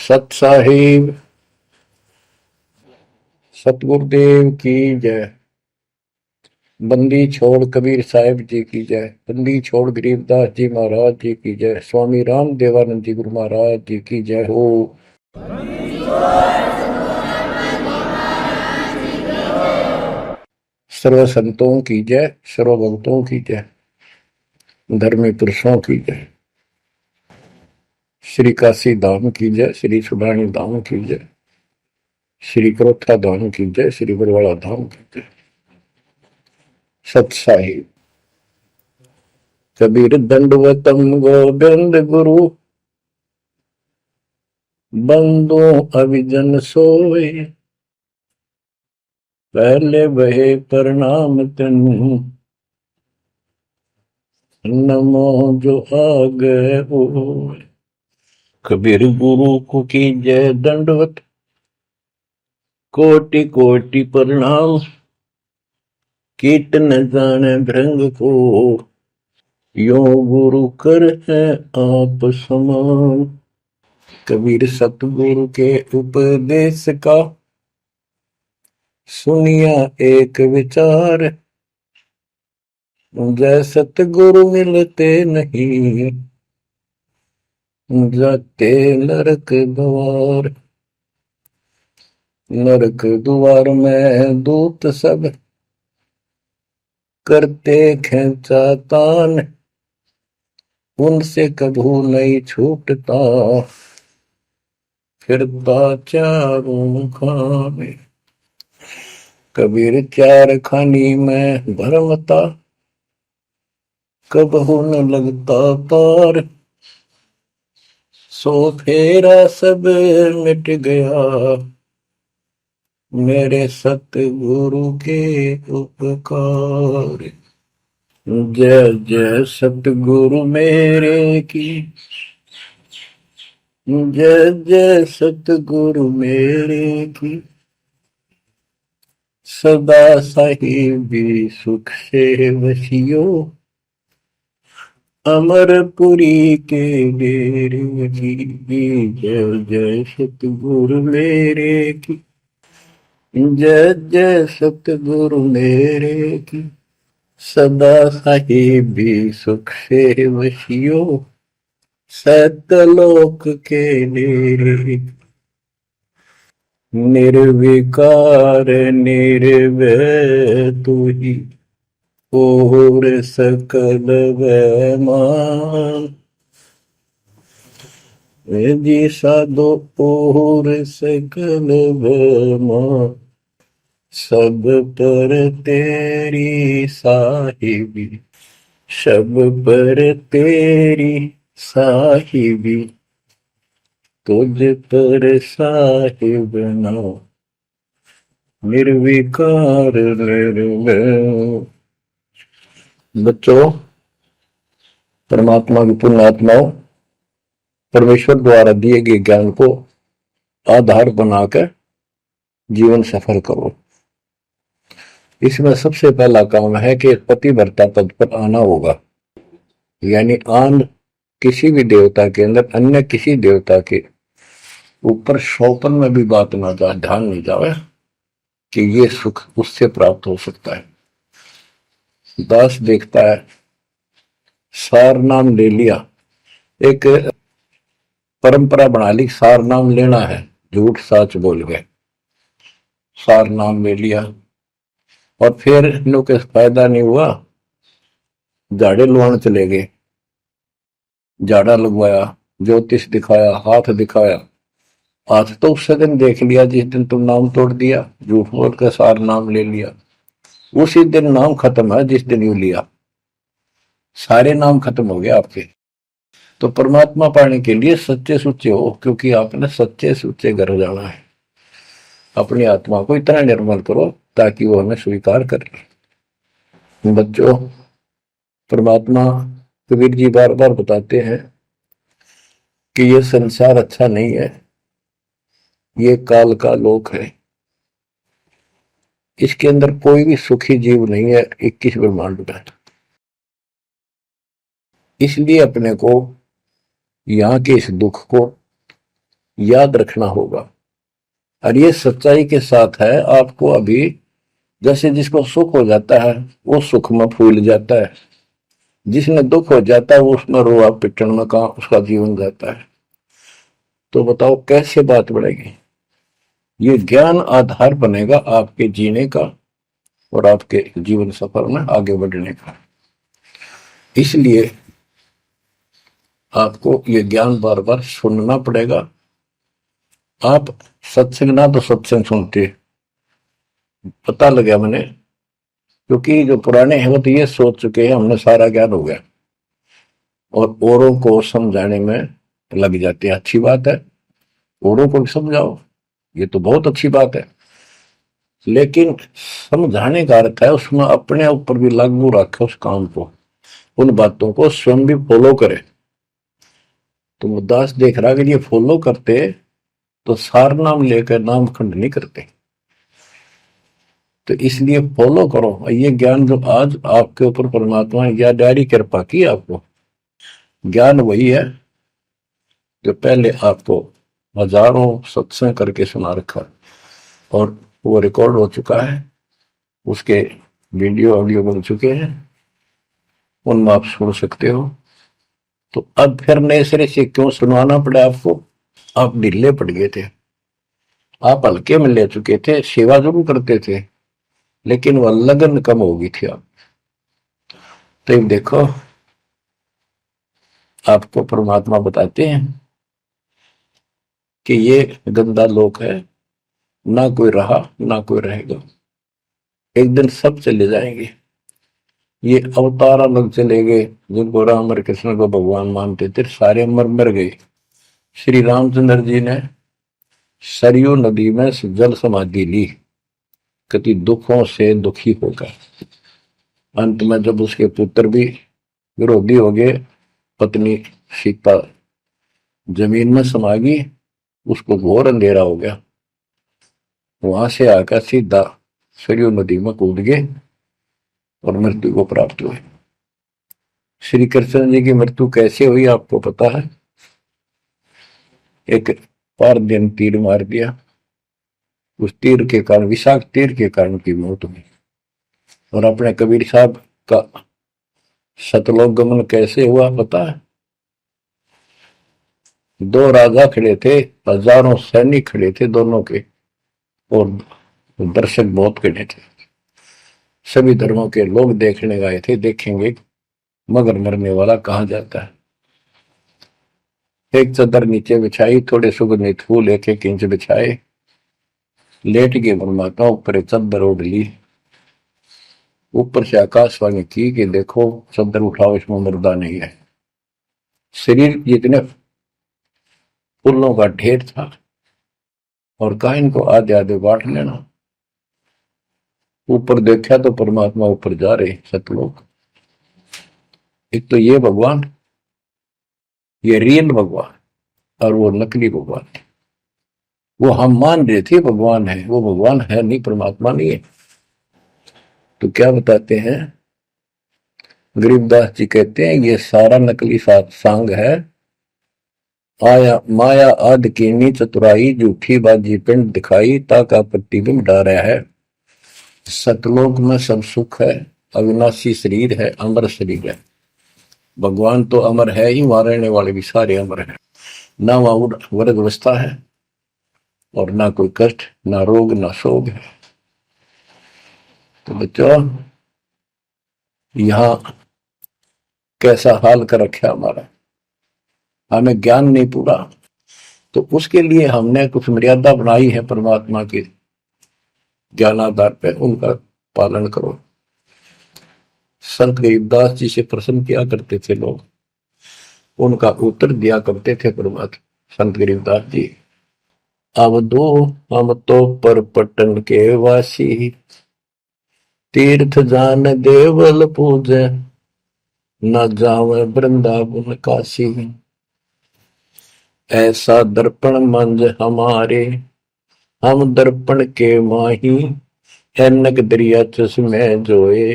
सत साहिब सतगुरुदेव की जय। बंदी छोड़ कबीर साहिब जी की जय। बंदी छोड़ गरीबदास जी महाराज जी की जय। स्वामी राम देवानंद जी गुरु महाराज जी की जय हो। सर्व संतों की जय, सर्व भक्तों की जय, धर्मी पुरुषों की जय। श्री काशी धाम की जय, श्री सुडानी धाम की जय, श्री क्रोथा धाम की जय, श्री बरवाड़ा धाम की जय। सत साहिब कबीर दंडवतम गोविंद गुरु, बंदो अभिजन सोए, पहले बहे प्रणाम तनु, नमो जो आगे हो। कबीर गुरु को की जय दंडवत, कोटि कोटि प्रणाम, कीट न जाने भृंग को, यो गुरु कर है आप समान। कबीर सतगुरु के उपदेश का सुनिया एक विचार, जय सतगुरु मिलते नहीं, जाते नरक द्वार। नरक द्वार में दूत सब करते खेचा तान, उनसे कभू नहीं छूटता, फिरता चारों खाने। कबीर चार खानी में भरमता, कबहू न लगता पार, सो फेरा सब मिट गया, मेरे सतगुरु के उपकार। जय जय सतगुरु मेरे की, जय जय सतगुरु मेरे की, सदा साहिबी सुख से वसियो, अमरपुरी के डेरे की। जय जय सतगुरु मेरे की, जय जय सतगुरु मेरे की, सदा साहिबी सुख से वसियो, सतलोक के डेरे। निर्विकार निर्भय तू ही, और सकल वैमान, जी साधो और सकल वैमान, सब पर तेरी साहिबी, सब पर तेरी साहिबी, तुझ पर साहिब नाम, निर्विकार निर्भय। बच्चों, परमात्मा की पुण्य आत्माओं, परमेश्वर द्वारा दिए गए ज्ञान को आधार बनाकर जीवन सफल करो। इसमें सबसे पहला काम है कि पतिव्रता पद पर आना होगा, यानी आन किसी भी देवता के अंदर अन्य किसी देवता के ऊपर शौपन में भी बात ना जाए, ध्यान नहीं जाए कि ये सुख उससे प्राप्त हो सकता है। दास देखता है, सार नाम ले लिया, एक परंपरा बना ली, सार नाम लेना है, झूठ साच बोल गए, सार नाम ले लिया और फिर इनों के फायदा नहीं हुआ, झाड़े लुआने चले गए, झाड़ा लगवाया, ज्योतिष दिखाया, हाथ दिखाया, हाथ तो उस दिन देख लिया जिस दिन तुम नाम तोड़ दिया, झूठ बोल कर सार नाम ले लिया, उसी दिन नाम खत्म है जिस दिन यू लिया, सारे नाम खत्म हो गए आपके। तो परमात्मा पाने के लिए सच्चे सुच्चे हो, क्योंकि आपने सच्चे सुच्चे घर जाना है। अपनी आत्मा को इतना निर्मल करो ताकि वो हमें स्वीकार करे। बच्चों, परमात्मा कबीर जी बार बार बताते हैं कि ये संसार अच्छा नहीं है, ये काल का लोक है, इसके अंदर कोई भी सुखी जीव नहीं है 21 ब्रह्मांड में। इसलिए अपने को यहाँ के इस दुख को, याद रखना होगा। और ये सच्चाई के साथ है। आपको अभी जैसे जिसको सुख हो जाता है वो सुख में फूल जाता है, जिसने दुख हो जाता है वो उसमें रोआ पिटन में कहा उसका जीवन जाता है। तो बताओ कैसे बात बढ़ेगी। ये ज्ञान आधार बनेगा आपके जीने का और आपके जीवन सफर में आगे बढ़ने का। इसलिए आपको ये ज्ञान बार बार सुनना पड़ेगा। आप सत्संग ना तो सत्संग सुनते, पता लगा मैंने, क्योंकि जो पुराने हैं वो तो ये सोच चुके हैं हमने सारा ज्ञान हो गया और औरों को समझाने में लग जाते हैं। अच्छी बात है, औरों को भी समझाओ, ये तो बहुत अच्छी बात है, लेकिन समझाने का अर्थ है उसमें अपने ऊपर भी लागू रखे उस काम को, उन बातों को स्वयं भी फॉलो करे। तो मुद्दास देख रहा अगर ये फॉलो करते तो सार नाम लेकर नाम खंड नहीं करते। तो इसलिए फॉलो करो ये ज्ञान जो आज आपके ऊपर परमात्मा ने या डायरी कृपा की आपको। ज्ञान वही है जो पहले आपको हजारों सत्संग करके सुना रखा और वो रिकॉर्ड हो चुका है, उसके वीडियो ऑडियो बन चुके हैं, उनमें आप सुन सकते हो। तो अब फिर नए सिरे से क्यों सुनवाना पड़ा आपको। आप ढीले पड़ गए थे, आप हल्के में ले चुके थे, सेवा जरूर करते थे लेकिन वह लगन कम हो गई थी आप। तो देखो आपको परमात्मा बताते हैं कि ये गंदा लोक है, ना कोई रहा ना कोई रहेगा, एक दिन सब चले जाएंगे। ये अवतार अलग चले गए, जिनको राम और कृष्ण को भगवान मानते थे सारे मर मर गए। श्री रामचंद्र जी ने सरयू नदी में जल समाधि ली, कति दुखों से दुखी होकर। अंत में जब उसके पुत्र भी विरोधी हो गए, पत्नी सीता जमीन में समा गई, उसको घोर अंधेरा हो गया, वहां से आकर सीधा सरयू नदी में कूद गए और मृत्यु को प्राप्त हुए। श्री कृष्ण जी की मृत्यु कैसे हुई आपको पता है। एक पार दिन तीर मार दिया, उस तीर के कारण, विषाक्त तीर के कारण की मौत हुई। और अपने कबीर साहब का सतलोक गमन कैसे हुआ पता है। दो राजा खड़े थे, हजारों सैनिक खड़े थे दोनों के, और दर्शक बहुत खड़े थे, सभी धर्मों के लोग देखने गए थे, देखेंगे मगर मरने वाला कहां जाता है। एक चादर नीचे बिछाई, थोड़े सुगंधित फूल एक एक इंच बिछाए, लेट के परमात्मा ऊपर एक चादर ओढ़ ली, ऊपर से आकाशवाणी की कि देखो चादर उठाओ, इसमें मुर्दा नहीं है। शरीर जितने फूलों का ढेर था और कहा इनको आधे आधे बांट लेना। ऊपर देखा तो परमात्मा ऊपर जा रहे सतलोक। एक तो ये भगवान, ये रियल भगवान, और वो नकली भगवान। वो हम मान रहे थे भगवान है, वो भगवान है नहीं, परमात्मा नहीं है। तो क्या बताते हैं गरीबदास जी, कहते हैं ये सारा नकली सांग है, आया माया आद कीनी चतुराई, झूठी बाजी पिंड दिखाई, ताका प्रतिबिंब डारा है। सतलोक में सब सुख है, अविनाशी शरीर है, अमर शरीर है। भगवान तो अमर है ही, वहां रहने वाले भी सारे अमर है। ना वहां वर्ग अवस्था है और ना कोई कष्ट, ना रोग, ना शोक है। तो बच्चों यहां कैसा हाल कर रखा हमारा, हमें ज्ञान नहीं पूरा, तो उसके लिए हमने कुछ मर्यादा बनाई है परमात्मा के ज्ञानाधार पे, उनका पालन करो। संत गरीबदास जी से प्रश्न किया करते थे लोग, उनका उत्तर दिया करते थे परमात्मा संत गरीबदास जी। अब दो हम तो पर पटन के वासी, तीर्थ जान देवल पूजे, न जावे वृंदावन काशी। ऐसा दर्पण मंज हमारे, हम दर्पण के माही, ऐनक दरिया चश्मे जोए,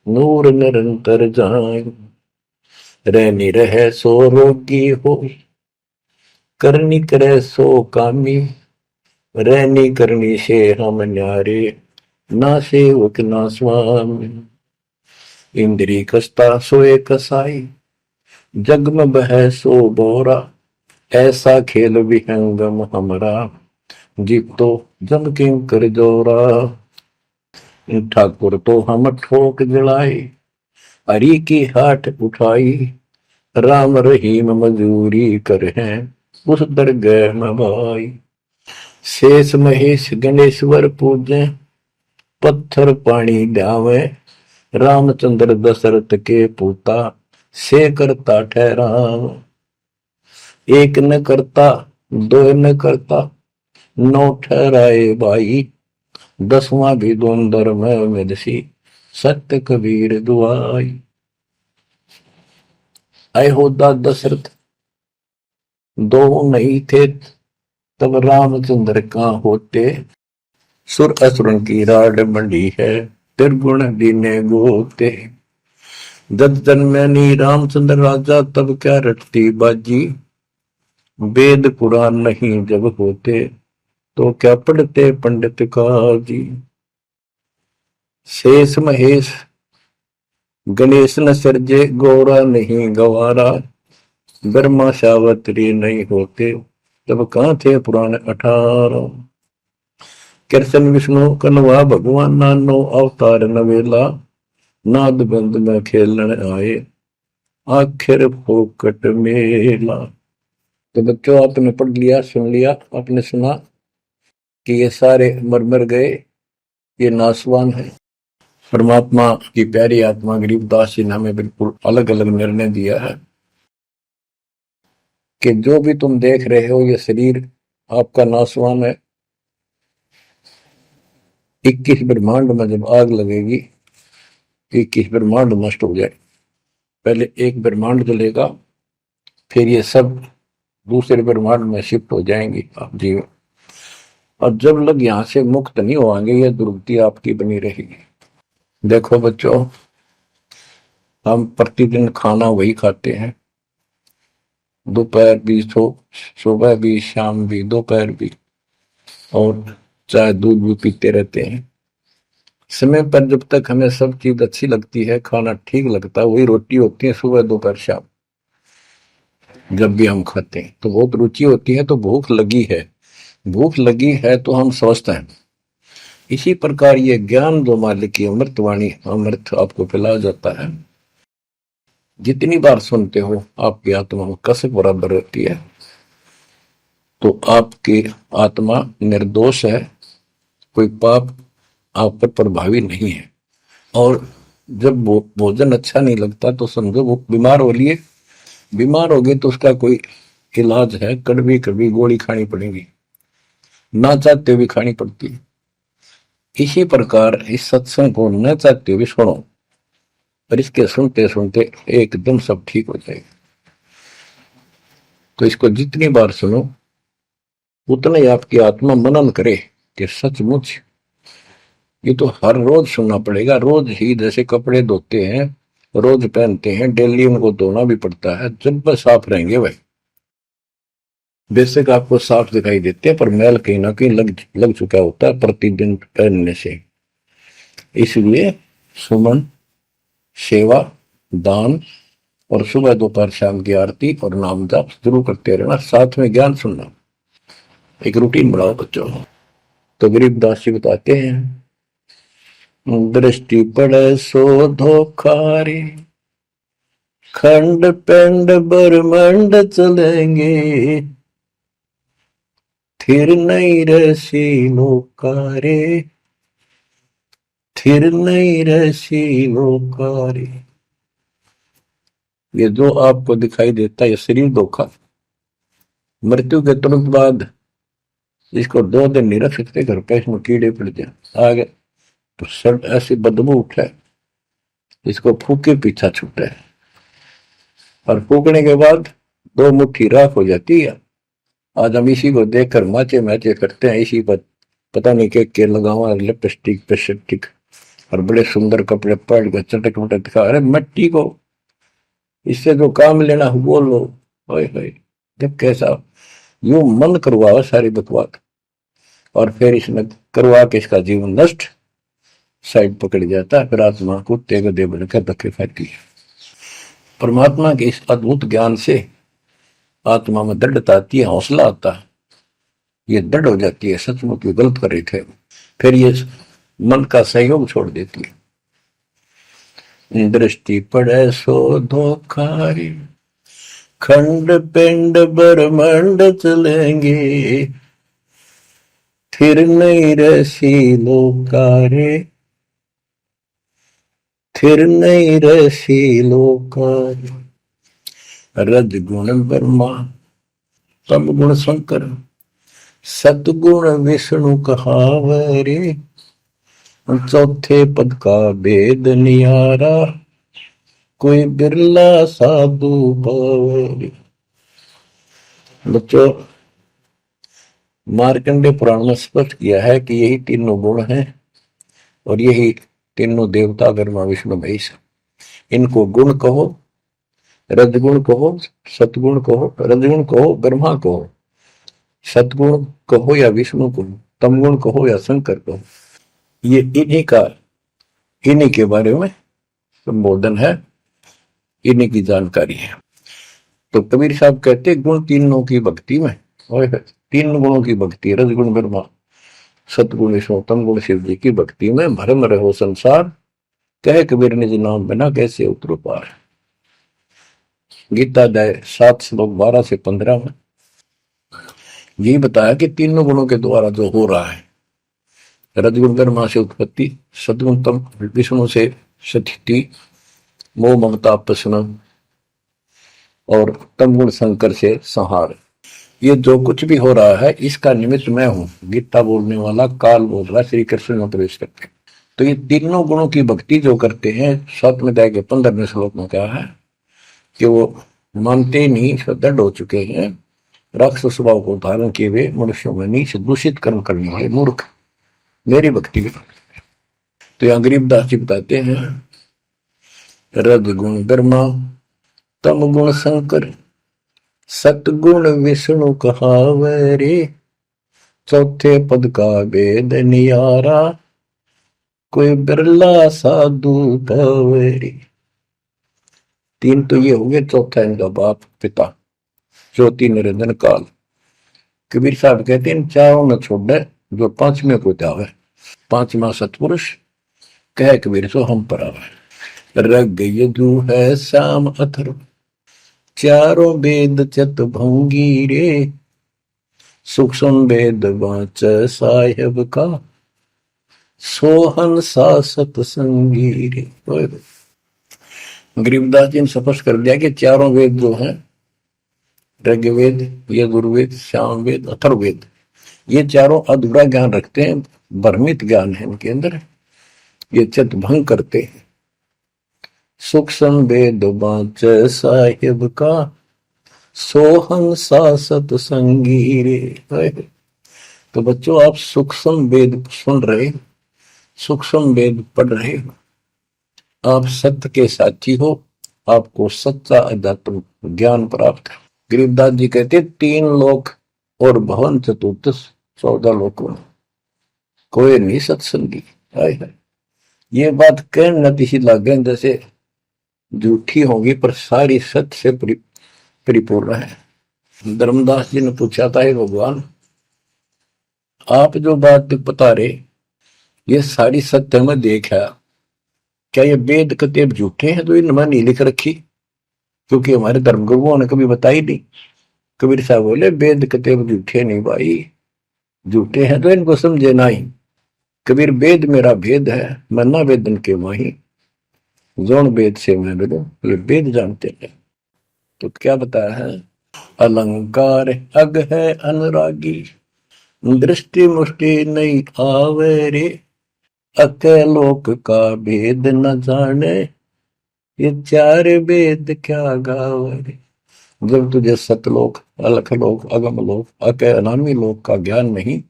नूर निरंतर जाए। रहनी रहे सो रोगी हो, करनी करे सो कामी, रहनी करनी से हम न्यारे, ना सेवक ना स्वामी। इंद्री कसता सोए कसाई, जग में बह सो बोरा, ऐसा खेल विहंगम हमरा, जीत तो जम किम कर जोरा। ठाकुर तो हम ठोक जड़ाई, हरि की हाट उठाई, राम रहीम मजूरी कर हैं उस दरगह में भाई। शेष महेश गणेश्वर पूजे, पत्थर पानी ध्यावे, रामचंद्र दशरथ के पूता, से करता ठहराव। एक न करता दो न करता, नौ ठहराए भाई, दसवां भी दोंदर में मेदसी, सत्य कबीर दुआई। अयोध्या दशरथ दो नहीं थे, तब रामचंद्र कहाँ होते, सुर असुरन की राड मंडी है, त्रिगुण दीने गोते। जब जन्मनी रामचंद्र राजा, तब क्या रटती बाजी, वेद पुराण नहीं जब होते, तो क्या पढ़ते पंडित काजी। शेष महेश गणेश न सर्जे, गौरा नहीं गवारा, ब्रह्मा सावत्री नहीं होते, तब कहाँ थे पुराण 18। कृष्ण विष्णु कन्वा भगवान, नानो अवतार नवेला, नाद बंद में खेलन आए, आखिर फोकट मेला। तो बच्चों आपने पढ़ लिया, सुन लिया, आपने सुना कि ये सारे मर मर गए, ये नासवान है। परमात्मा की प्यारी आत्मा गरीबदास जी ने हमें बिल्कुल अलग अलग निर्णय दिया है कि जो भी तुम देख रहे हो ये शरीर आपका नासवान है। 21 ब्रह्मांड में जब आग लगेगी, 21 ब्रह्मांड नष्ट हो जाए, पहले एक ब्रह्मांड जलेगा, फिर ये सब दूसरे ब्रह्मांड में शिफ्ट हो जाएंगे आप जीव। और जब लोग यहां से मुक्त नहीं होंगे, ये दुर्गति आपकी बनी रहेगी। देखो बच्चों, हम प्रतिदिन खाना वही खाते हैं, दोपहर भी, सुबह भी, शाम भी, दोपहर भी, और चाय दूध भी पीते रहते हैं। समय पर जब तक हमें सब चीज अच्छी लगती है, खाना ठीक लगता है, वही रोटी होती है सुबह दोपहर शाम। जब भी हम खाते हैं तो बहुत रुचि होती है, तो भूख लगी है, भूख लगी है तो हम स्वस्थ हैं। इसी प्रकार ये ज्ञान जो मालिक की अमृतवाणी, अमृत आपको पिलाया जाता है, जितनी बार सुनते हो आपकी आत्मा में कसक बराबर रहती है। तो आपकी आत्मा निर्दोष है, कोई पाप आप पर प्रभावी नहीं है। और जब भोजन अच्छा नहीं लगता तो समझो वो बीमार हो लिए, बीमार हो गए तो उसका कोई इलाज है, कड़वी कड़वी गोली खानी पड़ेगी, ना चाहते हुए खानी पड़ती है। इसी प्रकार इस सत्संग को न चाहते हुए सुनो, और इसके सुनते सुनते एकदम सब ठीक हो जाएगा। तो इसको जितनी बार सुनो उतना ही आपकी आत्मा मनन करे कि सचमुच ये तो हर रोज सुनना पड़ेगा। रोज ही जैसे कपड़े धोते हैं, रोज पहनते हैं, डेली उनको धोना भी पड़ता है, जब बस साफ रहेंगे भाई। बेशक आपको साफ दिखाई देते हैं, पर मैल कहीं ना कहीं लग चुका होता है प्रतिदिन पहनने से। इसलिए सुमन, सेवा, दान और सुबह दोपहर शाम की आरती और नाम जाप जरूर करते रहना, साथ में ज्ञान सुनना, एक रूटीन बनाओ बच्चों। तो गरीबदास जी बताते हैं, दृष्टि पड़े सो धोखा रे, खंड पेंड ब्रह्मांड चलेंगे, थिर नहीं रसी लोकारे, थिर नहीं रसी लोकारे। ये जो आपको दिखाई देता है ये शरीर धोखा, मृत्यु के तुरंत बाद इसको 2 दिन नहीं रख सकते घर पे, इसमें कीड़े पड़ जाए आगे तो सब ऐसी बदबू उठे, इसको फूके पीछा छूटे, और फूकने के बाद 2 मुट्ठी राख हो जाती है। आज हम इसी को देखकर माचे माचे करते हैं, इसी पर पता नहीं के लगावा, लिपस्टिक पेस्टिक और बड़े सुंदर कपड़े पहन कर चटक मटक दिखा। अरे मिट्टी को इससे जो काम लेना वो लो, जब कैसा यूं मन करवावा सारी बकवास, और फिर इसने करवा के इसका जीवन नष्ट साइड पकड़ जाता है। फिर आत्मा को तेग दे बनकर धक्के खाती है। परमात्मा के इस अद्भुत ज्ञान से आत्मा में दृढ़ता आती है, हौसला आता है, ये दृढ़ हो जाती है, सचमुच ये गलत कर रहे थे। फिर ये मन का सहयोग छोड़ देती है। दृष्टि पड़े सो धोखारी, खंड पिंड ब्रह्मांड चलेंगे, फिर नहीं रसी लोकारे, फिर नहीं रसी लोकारे। रजगुण ब्रह्मा, तम गुण शंकर, सतगुण विष्णु कहावरे, चौथे पद का भेद नियारा, कोई बिरला साधु पावरे। बच्चों, मार्कंडे पुराण में स्पष्ट किया है कि यही तीनों गुण हैं और यही तीनों देवता ब्रह्मा विष्णु महेश। इनको गुण कहो, रजगुण कहो, सतगुण कहो, रजगुण कहो ब्रह्मा कहो, सतगुण कहो या विष्णु कहो, तमगुण कहो या शंकर कहो, ये इन्हीं के बारे में संबोधन है, इन्हीं की जानकारी है। तो कबीर साहब कहते गुण तीनों की भक्ति में, और तीन गुणों की भक्ति, रजगुण ब्रह्मा, सतगुण विष्णु, तमगुण शिव जी की भक्ति में भरम रहो संसार, कहे कबीर निज नाम बिना कैसे उतरो पार। गीता अध्याय 7 श्लोक 12 से 15 में यही बताया कि तीनों गुणों के द्वारा जो हो रहा है, रजगुण ब्रह्मा से उत्पत्ति, सतगुण तम विष्णु से स्थिति, मोह ममता प्रश्न, और तमगुण शंकर से संहार। ये जो कुछ भी हो रहा है इसका निमित्त मैं हूं, गीता बोलने वाला काल बोल रहा, श्री कृष्ण में प्रवेश करते। तो ये तीनों गुणों की भक्ति जो करते हैं, 7वें अध्याय के 15वें श्लोक में कहा है कि वो मानते नहीं, दृढ़ हो चुके हैं, राक्षस स्वभाव को धारण किए हुए मनुष्यों में नीच दूषित कर्म करने वाले मूर्ख मेरी भक्ति में। तो यहाँ गरीबदास जी बताते हैं, रजगुण ब्रह्मा, तम गुण शंकर, सतगुण विष्णु कहावरे, चौथे पद का भेद नियारा, कोई बिरला साधु पावरे। तीन तो ये हो गए, चौथा इनका बाप पिता ज्योति निरंजन काल। कबीर साहब कहते हैं इन चारों न छोड़े जो पांचवें को जावे, पांचवा सतपुरुष कह कबीर सो हम पर आवे। रग यदु है श्याम अथर्व, चारों वेद चत भंगी रे, सूक्ष्म वेद वाच साहेब का, सोहन सा सतसंगी रे। गरीबदास जी ने स्पष्ट कर दिया कि चारों वेद जो हैं, ऋग्वेद, यजुर्वेद, सामवेद, अथर्ववेद, ये चारों अधूरा ज्ञान रखते हैं, भ्रमित ज्ञान है इनके अंदर, ये चित भंग करते हैं। सूक्ष्म वेद वाच साहिब का, सोहन सा सतसंगी रे। तो बच्चों, आप सूक्ष्म वेद सुन रहे, सूक्ष्म वेद पढ़ रहे, आप सत्य के साथी हो, आपको सच्चा अध्यात्म ज्ञान प्राप्त है। गरीबदास जी कहते 3 लोक और भवन चतुर्थ 14 लोकों में कोई नहीं सत्संगी। ये बात कहने नतीशी लागे जैसे झूठी होगी पर सारी सत्य से परिपूर्ण है। धर्मदास जी ने पूछा था, हे भगवान, आप जो बात बता रहे ये सारी सत्य में देखा, क्या ये वेद कतेब झूठे हैं तो इनमें नहीं लिख रखी? क्योंकि हमारे धर्म गुरुओं ने कभी बताई नहीं। कबीर साहब बोले वेद कतेब झूठे नहीं भाई, झूठे हैं तो इनको समझे नहीं। कबीर वेद मेरा भेद है, मैं ना वेदन के माही, जोन वेद से मैं मिलूं, वेद जानते हैं। तो क्या बताया है, अलंकार अग है अनुरागी, दृष्टि मुष्टि नहीं आवे रे, अकेलोक का भेद न जाने, ये 4 वेद क्या गावे। जब तुझे सतलोक, अलखलोक, अगम लोक, अके अनामी लोक का ज्ञान नहीं,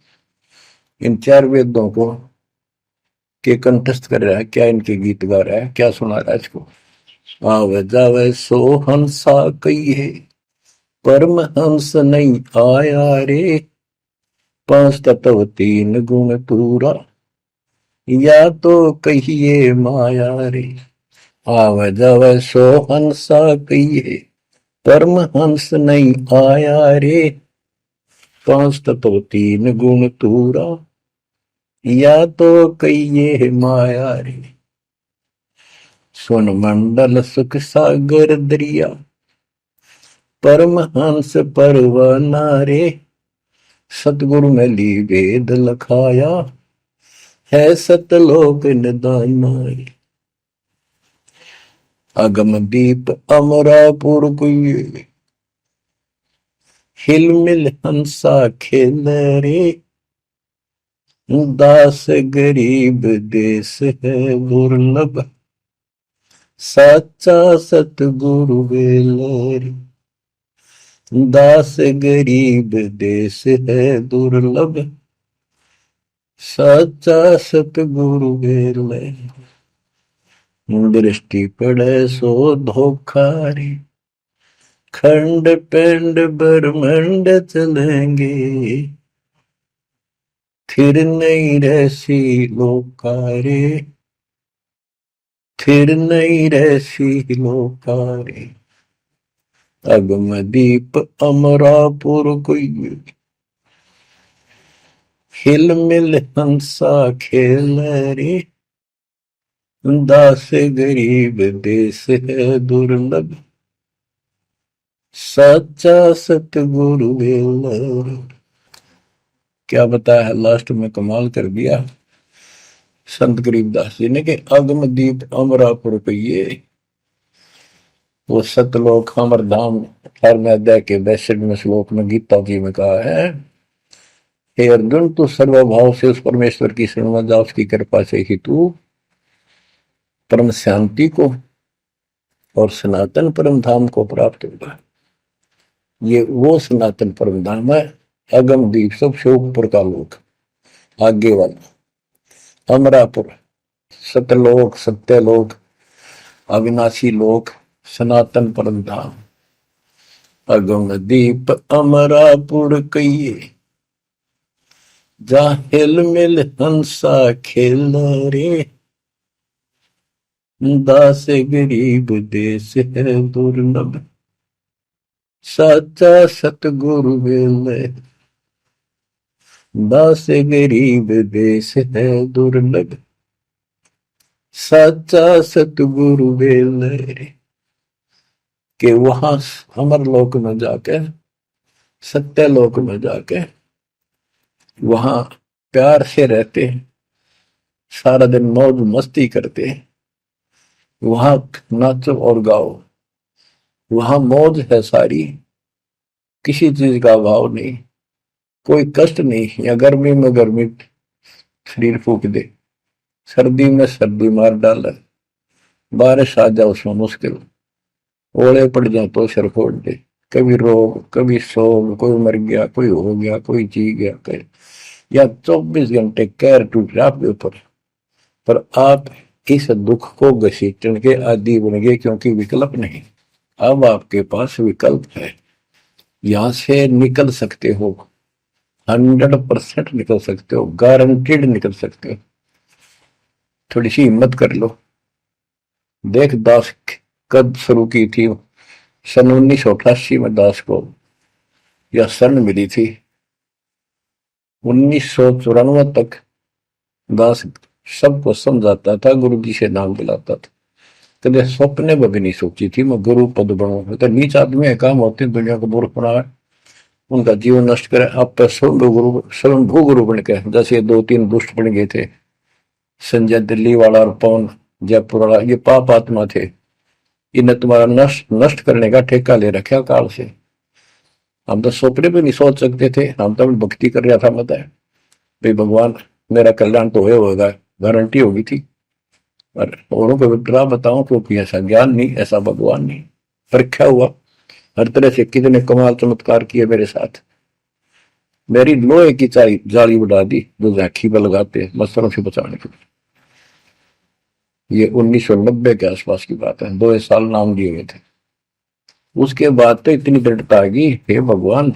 इन 4 वेदों को के कंठस्थ कर रहा है, क्या इनके गीत गा रहा है, क्या सुना रहा है इसको। आवे जावे सो हंसा कही है, परमहंस नहीं आया रे, पांच तत्व तीन गुण पूरा, या तो कहिए माया रे, आव जव सो हंसा कहिए। परमहंस नहीं आया रे, पांच तत्व तीन गुण तूरा, या तो कहिए माया रे। सुन मंडल सुख सागर दरिया, परमहंस परवाना रे, सतगुरु में ली वेद लखाया, है सतलोक निदाना रे। अगम दीप अमरापुर कुए, हिल मिल हंसा खेल रे, दास गरीब देश है दुर्लभ, साचा सतगुरु वेलरी। दास गरीब देश है दुर्लभ, साचा सतगुरु वेलरी। दृष्टि पड़े सो धोखा रे, खंड पिंड ब्रह्मंड चलेंगे, फिर नहीं रहसी लोकारे, फिर नहीं रहसी लोकारे। अगम दीप अमरापुर कोई, हिल मिल हंसा खेल रे, दास गरीब देश है दुर्लभ, सच्चा सतगुरु वेलर। क्या बताया है लास्ट में, कमाल कर दिया संत गरीबदास जी ने कि अगम दीप अमरापुर कहिए। वो सतलोक अमर धाम 18वें अध्याय के 62वें श्लोक में गीता जी में कहा है, हे अर्जुन तू सर्वभाव से उस परमेश्वर की शरण में जा, उसकी कृपा से ही तू परम शांति को और सनातन परम धाम को प्राप्त होगा। ये वो सनातन परम धाम है, अगम दीप सबसे ऊपर का लोक, आगे वाला अमरापुर, सतलोक सत्यलोक अविनाशी लोक, सनातन परम धाम। अगम दीप अमरापुर कहिए, जा हिल मिल हंसा खेल रे, दास गरीब देश है दुर्लभ, साचा सतगुरु वेले। दास गरीब देश है दुर्लभ, साचा सतगुरु वेले। कि वहां अमर लोक में जाके, सत्य लोक में जाके वहां प्यार से रहते, सारा दिन मौज मस्ती करते, वहां नाचो और गाओ, वहां मौज है सारी, किसी चीज का अभाव नहीं, कोई कष्ट नहीं। या गर्मी में गर्मी शरीर फूक दे, सर्दी में सर्दी मार डाले, बारिश आ जाए उसमें मुश्किल, ओले पड़ जाए तो सिर फोड़ दे, कभी रोग कभी शोक, कोई मर गया कोई हो गया कोई जी गया कोई, या 24 घंटे कैर टूट रहा आपके ऊपर, पर आप इस दुख को घसीटने के आदि बन गए, क्योंकि विकल्प नहीं। अब आपके पास विकल्प है, यहां से निकल सकते हो, 100% निकल सकते हो, गारंटीड निकल सकते हो। थोड़ी सी हिम्मत कर लो। देख दास कब शुरू की थी, सन 1988 में दास को यह शरण मिली थी। 1994 तक दास सबको समझाता था, गुरु जी से नाम दिलाता था, कभी सपने में भी नहीं सोची थी मैं गुरु पद बनूं। तो नीच आदमी है, काम होते हैं दुनिया को मूर्ख बनाए, उनका जीवन नष्ट करे, आप स्वयंभू गुरु बन के, जैसे 2-3 दुष्ट बन गए थे, संजय दिल्ली वाला और पवन जयपुर वाला, ये पाप आत्मा थे, इन्हें तुम्हारा नष्ट करने का ठेका ले रखा काल से। हम तो सपने भी नहीं सोच सकते थे, हम तो भक्ति कर रहा था, बताए भाई भगवान मेरा कल्याण तो होगा, गारंटी होगी थी, पर औरों को विग्रह बताऊं क्योंकि ऐसा ज्ञान नहीं, ऐसा भगवान नहीं। परीक्षा हुआ हर तरह से, कितने कमाल चमत्कार किए मेरे साथ, मेरी लोहे की जाली उड़ा दी जो झांकी पर लगाते मच्छरों से बचाने के लिए। ये 1990 के आसपास की बात है, 2 साल नाम दिए गए थे। उसके बाद तो इतनी दृढ़ता आ गई, हे भगवान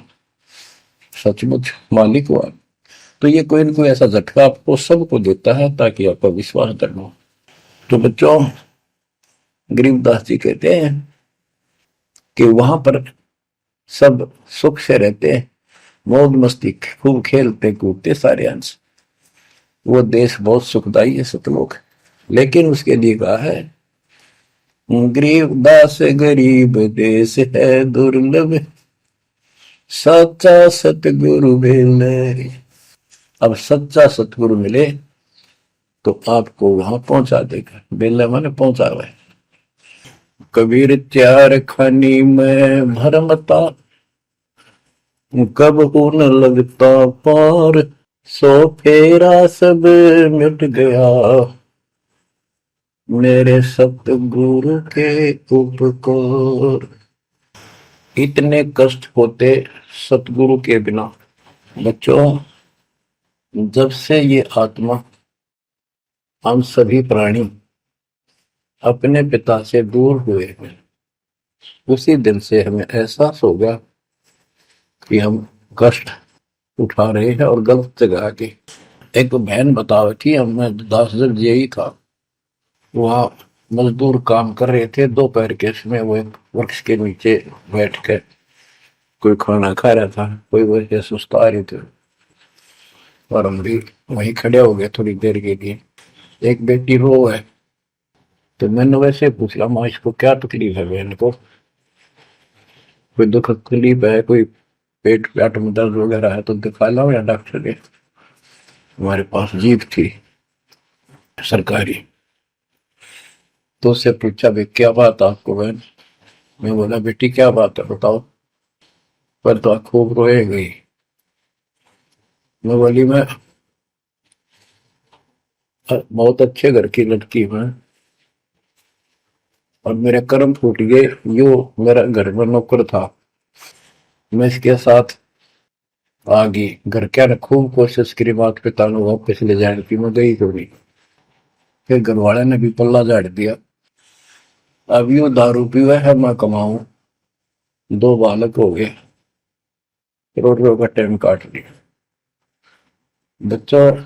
सचमुच मालिक हुआ। तो ये कोई न कोई ऐसा झटका आपको सबको देता है ताकि आपका विश्वास दृढ़ हो। तो बच्चों, गरीबदास जी कहते हैं कि वहां पर सब सुख से रहते हैं, मौज मस्ती खूब खेलते कूदते सारे अंश। वो देश बहुत सुखदाई है सतलोक, लेकिन उसके लिए कहा है गरीबदास गरीब देश है दुर्लभ, सच्चा सतगुरु मिले। अब सच्चा सतगुरु मिले तो आपको वहां पहुंचा देगा। बेला माने पहुंचा हुआ है। कबीर चार खानी में भरमता, कब हो न लगता पार, सो फेरा सब मिट गया, मेरे सतगुरु के उपकार। इतने कष्ट होते सतगुरु के बिना। बच्चों, जब से ये आत्मा, हम सभी प्राणी अपने पिता से दूर हुए हैं, उसी दिन से हमें एहसास हो गया कि हम कष्ट उठा रहे हैं और गलत जगह के। एक बहन बता रही थी, हमें 10 जब यही था, वहाँ मजदूर काम कर रहे थे, दोपहर के समय वो एक वृक्ष के नीचे बैठ कर कोई खाना खा रहा था, कोई वैसे सुस्ता रहे थे और हम भी वहीं खड़े हो गए थोड़ी देर के लिए। एक बेटी रो है, तो मैंने वैसे पूछा, माँ इसको क्या तकलीफ है? बहन को कोई दुख तकलीफ है, कोई पेट में दर्द वगैरह है तो दिखा लाओ या डॉक्टर के। हमारे पास जीप थी सरकारी, तो उससे पूछा, भाई क्या बात आपको बहन? मैं बोला, बेटी क्या बात है बताओ। पर तो खूब रोए गई। मैं बोली, मैं बहुत अच्छे घर की लड़की हूँ और मेरे कर्म फूट गए। यो मेरा घर में नौकर था, मैं इसके साथ आ गई। घर क्या ने खूब कोशिश करी माता पिता ने वापस ले जाने की, मैं गई थोड़ी। फिर घर वाले ने भी पल्ला झाड़ दिया। अब यू दारू पीवा है, मैं कमाऊं, 2 बालक हो गए, रोटियों का टाइम काट लिया। बच्चों,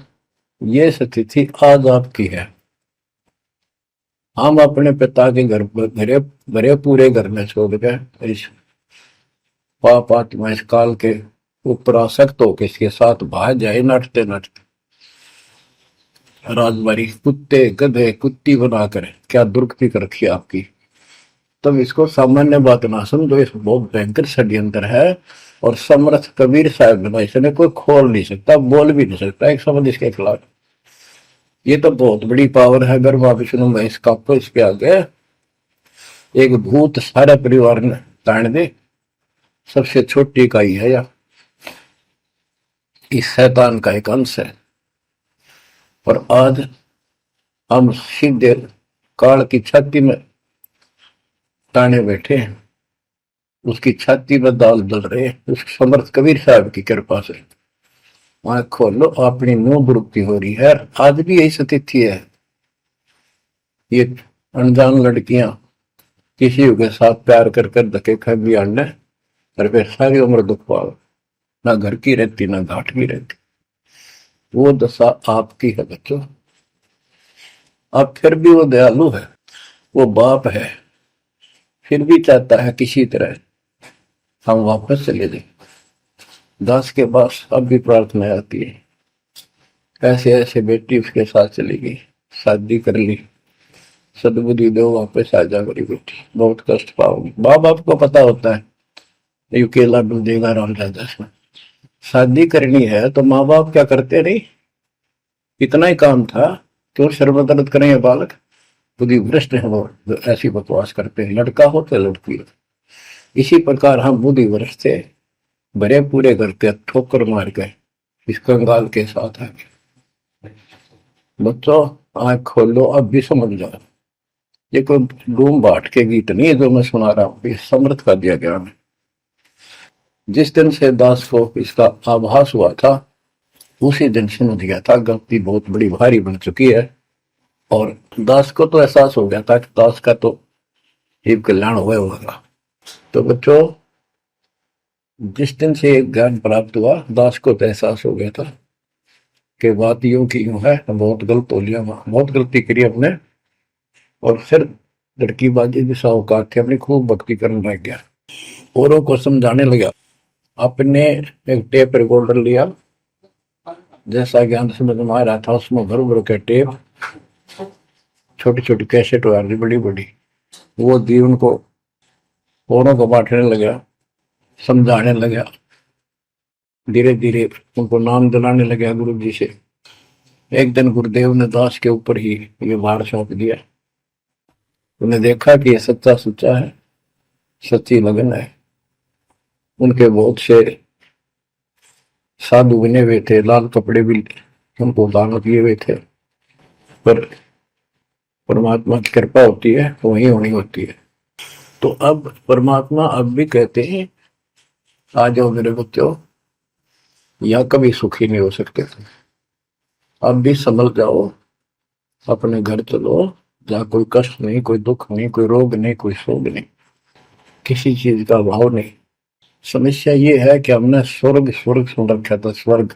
ये स्थिति आज आपकी है। हम अपने पिता के घर भरे भरे पूरे घर में छोड़ गए, इस पाप आत्मा इस काल के ऊपर आसक्त होकर इसके साथ भाग जाए नटते नटते। राजबारी कुत्ते गधे कुत्ती बनाकर क्या दुर्गति कर रखी आपकी। तब इसको सामान्य बात ना समझो, इस बहुत भयंकर षड्यंत्र है। और समर्थ कबीर साहब ने इसने कोई खोल नहीं सकता, बोल भी नहीं सकता एक शब्द इसके खिलाफ। ये तो बहुत बड़ी पावर है। अगर वहां विष्णु में इसका तो इसके आगे एक भूत सारे परिवार ने ताण दे, सबसे छोटी इकाई है या इस शैतान का एक अंश है। और आज हम सीधे काल की छाती में ताने बैठे हैं, उसकी छाती में दाल दल रहे हैं। उस समर्थ कबीर साहब की कृपा से आंख खोलो, अपनी मुंह बुरुक्ति हो रही है। आज भी यही स्थिति है। ये अनजान लड़कियां किसी के साथ प्यार कर कर धके खा भी आने, और फिर सारी उम्र दुख पाओ, ना घर की रहती ना घाट की रहती। वो दशा आपकी है बच्चों। अब फिर भी वो दयालु है, वो बाप है, फिर भी चाहता है किसी तरह हम वापस चले जाए। दास के पास अब भी प्रार्थना आती है, ऐसे ऐसे बेटी उसके साथ चली गई, शादी कर ली, सदबुद्धि दो वापस आ जा मेरी बेटी, बहुत कष्ट पाओगी। माँ बाप को पता होता है ये केला डूब देगा राम राजा में। शादी करनी है तो माँ बाप क्या करते नहीं, इतना ही काम था। क्यों शर्मदर्द करेंगे बालक, बुद्धि भ्रष्ट है वो, ऐसी बकवास करते हैं। लड़का हो तो लड़की हो, इसी प्रकार हम बुद्धि भ्रष्ट थे, भरे पूरे घर के ठोकर मार गए इस कंगाल के साथ आके। बच्चों, आंख खोलो, अब भी समझ जाओ। ये कोई डूम बाट के गीत नहीं है जो मैं सुना रहा हूं, ये समर्थ का दिया गया है। जिस दिन से दास को इसका आभास हुआ था, उसी दिन समझ गया था गलती बहुत बड़ी भारी बन चुकी है। और दास को तो एहसास हो गया था कि दास का तो जीव कल्याण हुआ होगा। तो बच्चों, जिस दिन से ज्ञान प्राप्त हुआ, दास को तो एहसास हो गया था कि बात यूं की यूं है, बहुत गलत हो लिया, बहुत गलती करी अपने। और फिर लड़की बाजी भी साहूकार थे, अपनी खूब भक्ति करने लग गया, औरों को समझाने लगा। अपने एक टेप रिकॉर्डर लिया, जैसा ज्ञान समझ में आ रहा था उसमें भर भर के टेप, छोटी छोटी कैसेट आ रही बड़ी बड़ी, वो दी उनको, औरों को बांटने लगा, समझाने लगा, धीरे धीरे उनको नाम दिलाने लगा गुरु जी से। एक दिन गुरुदेव ने दास के ऊपर ही ये भार सौंप दिया। उन्हें देखा कि ये सच्चा सुच्चा है, सच्ची लगन है। उनके बहुत से साधु बने हुए थे, लाल कपड़े भी उनको दान दिए हुए थे, पर परमात्मा की कृपा होती है तो वही होनी होती है। तो अब परमात्मा अब भी कहते हैं, आ जाओ मेरे बच्चों, या कभी सुखी नहीं हो सकते, अब भी संभल जाओ, अपने घर चलो, जहाँ कोई कष्ट नहीं, कोई दुख नहीं, कोई रोग नहीं, कोई शोक नहीं, किसी चीज का अभाव नहीं। समस्या ये है कि हमने स्वर्ग स्वर्ग सुन रखा था, स्वर्ग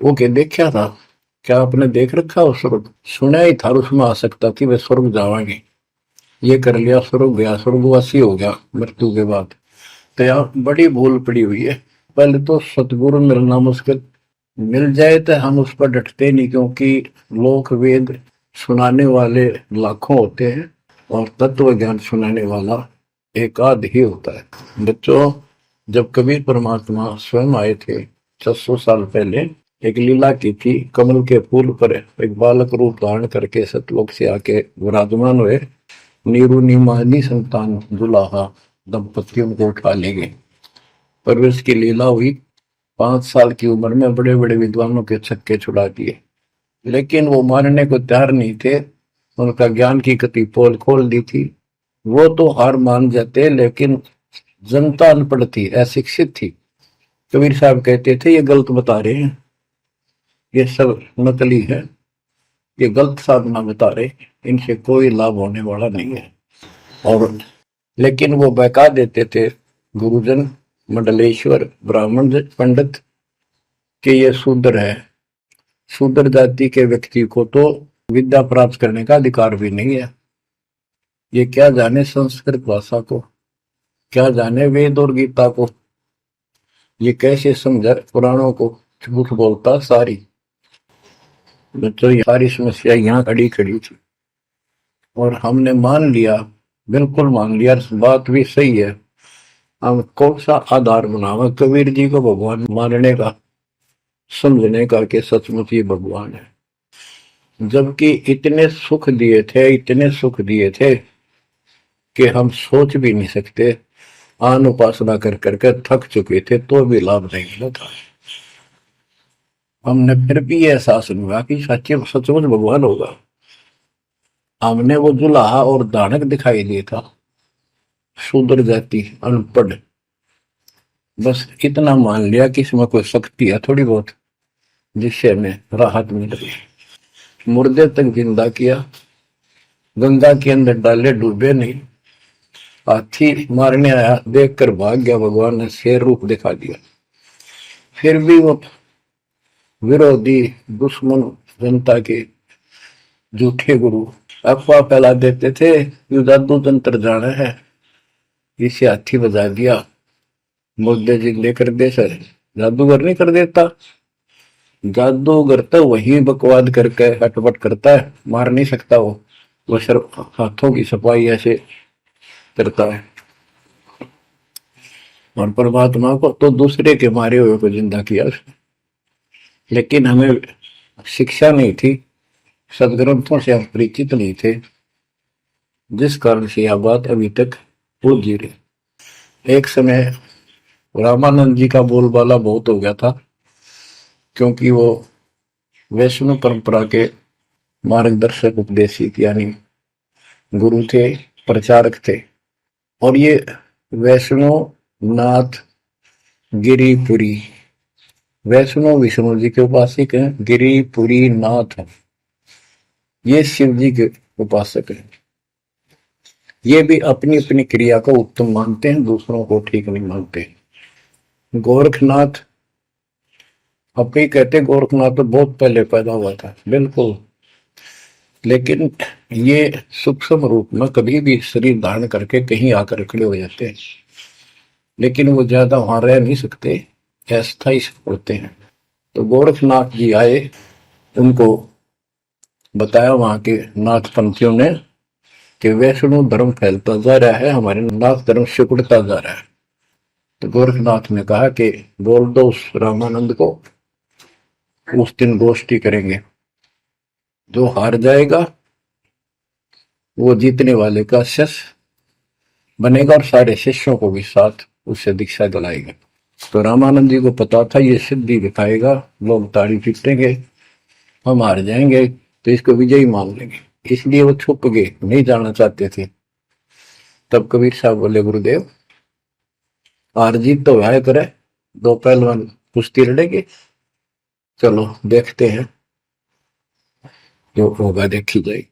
वो के देखा था, क्या आपने देख रखा हो स्वर्ग? सुना ही था, उसमें आ सकता कि वे स्वर्ग जावांगे, ये कर लिया स्वर्ग गया, स्वर्गवासी हो गया मृत्यु के बाद। तो यार बड़ी भूल पड़ी हुई है। पहले तो सतगुरु मिलना मुश्किल, मिल जाए तो हम उस पर डटते नहीं, क्योंकि लोक वेद सुनाने वाले लाखों होते हैं और तत्व ज्ञान सुनाने वाला एक आध ही होता है। बच्चों, जब कबीर परमात्मा स्वयं आए थे 600 साल पहले, एक लीला की थी, कमल के फूल पर एक बालक रूप धारण करके सतलोक से आके विराजमान हुए। नीरू नीमानी संतान दुलाहा दंपतियों को उठा ले गए। परवेश की लीला हुई, 5 साल की उम्र में बड़े बड़े विद्वानों के छक्के छुड़ा दिए, लेकिन वो मानने को तैयार नहीं थे। उनका ज्ञान की कति पोल खोल दी थी, वो तो हार मान जाते, लेकिन जनता अनपढ़ थी, अशिक्षित थी। कबीर साहब कहते थे ये गलत बता रहे हैं, ये सब नकली है, ये गलत साधना बता रहे, इनसे कोई लाभ होने वाला नहीं है। और लेकिन वो बहका देते थे गुरुजन, मंडलेश्वर, ब्राह्मण पंडित, कि ये शूद्र है, शूद्र जाति के व्यक्ति को तो विद्या प्राप्त करने का अधिकार भी नहीं है, ये क्या जाने संस्कृत भाषा को, क्या जाने वेद और गीता को, ये कैसे समझा पुराणों को, झूठ बोलता सारी। बच्चों, ये सारी समस्या यहाँ खड़ी खड़ी थी और हमने मान लिया, बिल्कुल मान लिया, बात भी सही है। हम कौन सा आधार बनावा कबीर जी को भगवान मानने का, समझने का कि सचमुच ये भगवान है, जबकि इतने सुख दिए थे, इतने सुख दिए थे कि हम सोच भी नहीं सकते। आन उपासना कर करके थक चुके थे तो भी लाभ नहीं मिला था। हमने फिर भी ये एहसास नहीं हुआ कि सच्चे सचमुच भगवान होगा। हमने वो जुलाहा और दानक दिखाई दिया था, शूद्र जाति, अनपढ़, बस इतना मान लिया कि इसमें कोई शक्ति है थोड़ी बहुत, जिससे हमें राहत मिल रही। मुर्दे तक जिंदा किया, गंगा के अंदर डाले, डूबे नहीं। हाथी मारने आया, देखकर भाग गया, भगवान ने शेर रूप दिखा दिया। फिर भी वो विरोधी दुश्मन जनता के झूठे गुरु अफवाह फैला देते थे, यू जादू तंत्र जाना है, इसे हाथी बजा दिया, मुद्दे जिंदे कर दे। सर जादूगर नहीं कर देता, जादूगर तो वही बकवाद करके हटपट करता है, मार नहीं सकता वो सिर्फ हाथों की सफाई ऐसे करता है। और परमात्मा को तो दूसरे के मारे हुए को जिंदा किया उसने। लेकिन हमें शिक्षा नहीं थी, सदग्रंथों से हम परिचित नहीं थे, जिस कारण से यह बात अभी तक उलझी रही। एक समय रामानंद जी का बोलबाला बहुत हो गया था, क्योंकि वो वैष्णव परंपरा के मार्गदर्शक, उपदेशित यानी गुरु थे, प्रचारक थे। और ये वैष्णव नाथ गिरिपुरी, वैष्णव विष्णु जी के उपासक हैं, गिरिपुरी नाथ हैं, ये शिव जी के उपासक हैं। ये भी अपनी अपनी क्रिया को उत्तम मानते हैं, दूसरों को ठीक नहीं मानते। गोरखनाथ अपने कहते गोरखनाथ तो बहुत पहले पैदा हुआ था, बिल्कुल, लेकिन ये सूक्ष्म रूप में कभी भी शरीर धारण करके कहीं आकर खड़े हो जाते हैं, लेकिन वो ज्यादा वहां रह नहीं सकते, अस्थायी होते हैं। तो गोरखनाथ जी आए, उनको बताया वहां के नाथ पंथियों ने कि वैष्णव धर्म फैलता जा रहा है, हमारे नाथ धर्म सिकुड़ता जा रहा है। तो गोरखनाथ ने कहा कि बोल दो उस रामानंद को, उस दिन गोष्ठी करेंगे, जो हार जाएगा वो जीतने वाले का शिष्य बनेगा और सारे शिष्यों को भी साथ उससे दीक्षा दिलाएगा। तो रामानंद जी को पता था ये सिद्धि दिखाएगा, लोग ताड़ी पीटेंगे, हम हार जाएंगे, तो इसको विजयी मान लेंगे, इसलिए वो छुप गए, नहीं जाना चाहते थे। तब कबीर साहब बोले गुरुदेव हार जीत तो है करे, दो पहलवान कुश्ती लड़ेंगे, चलो देखते हैं, जो होगा देखी जाएगी।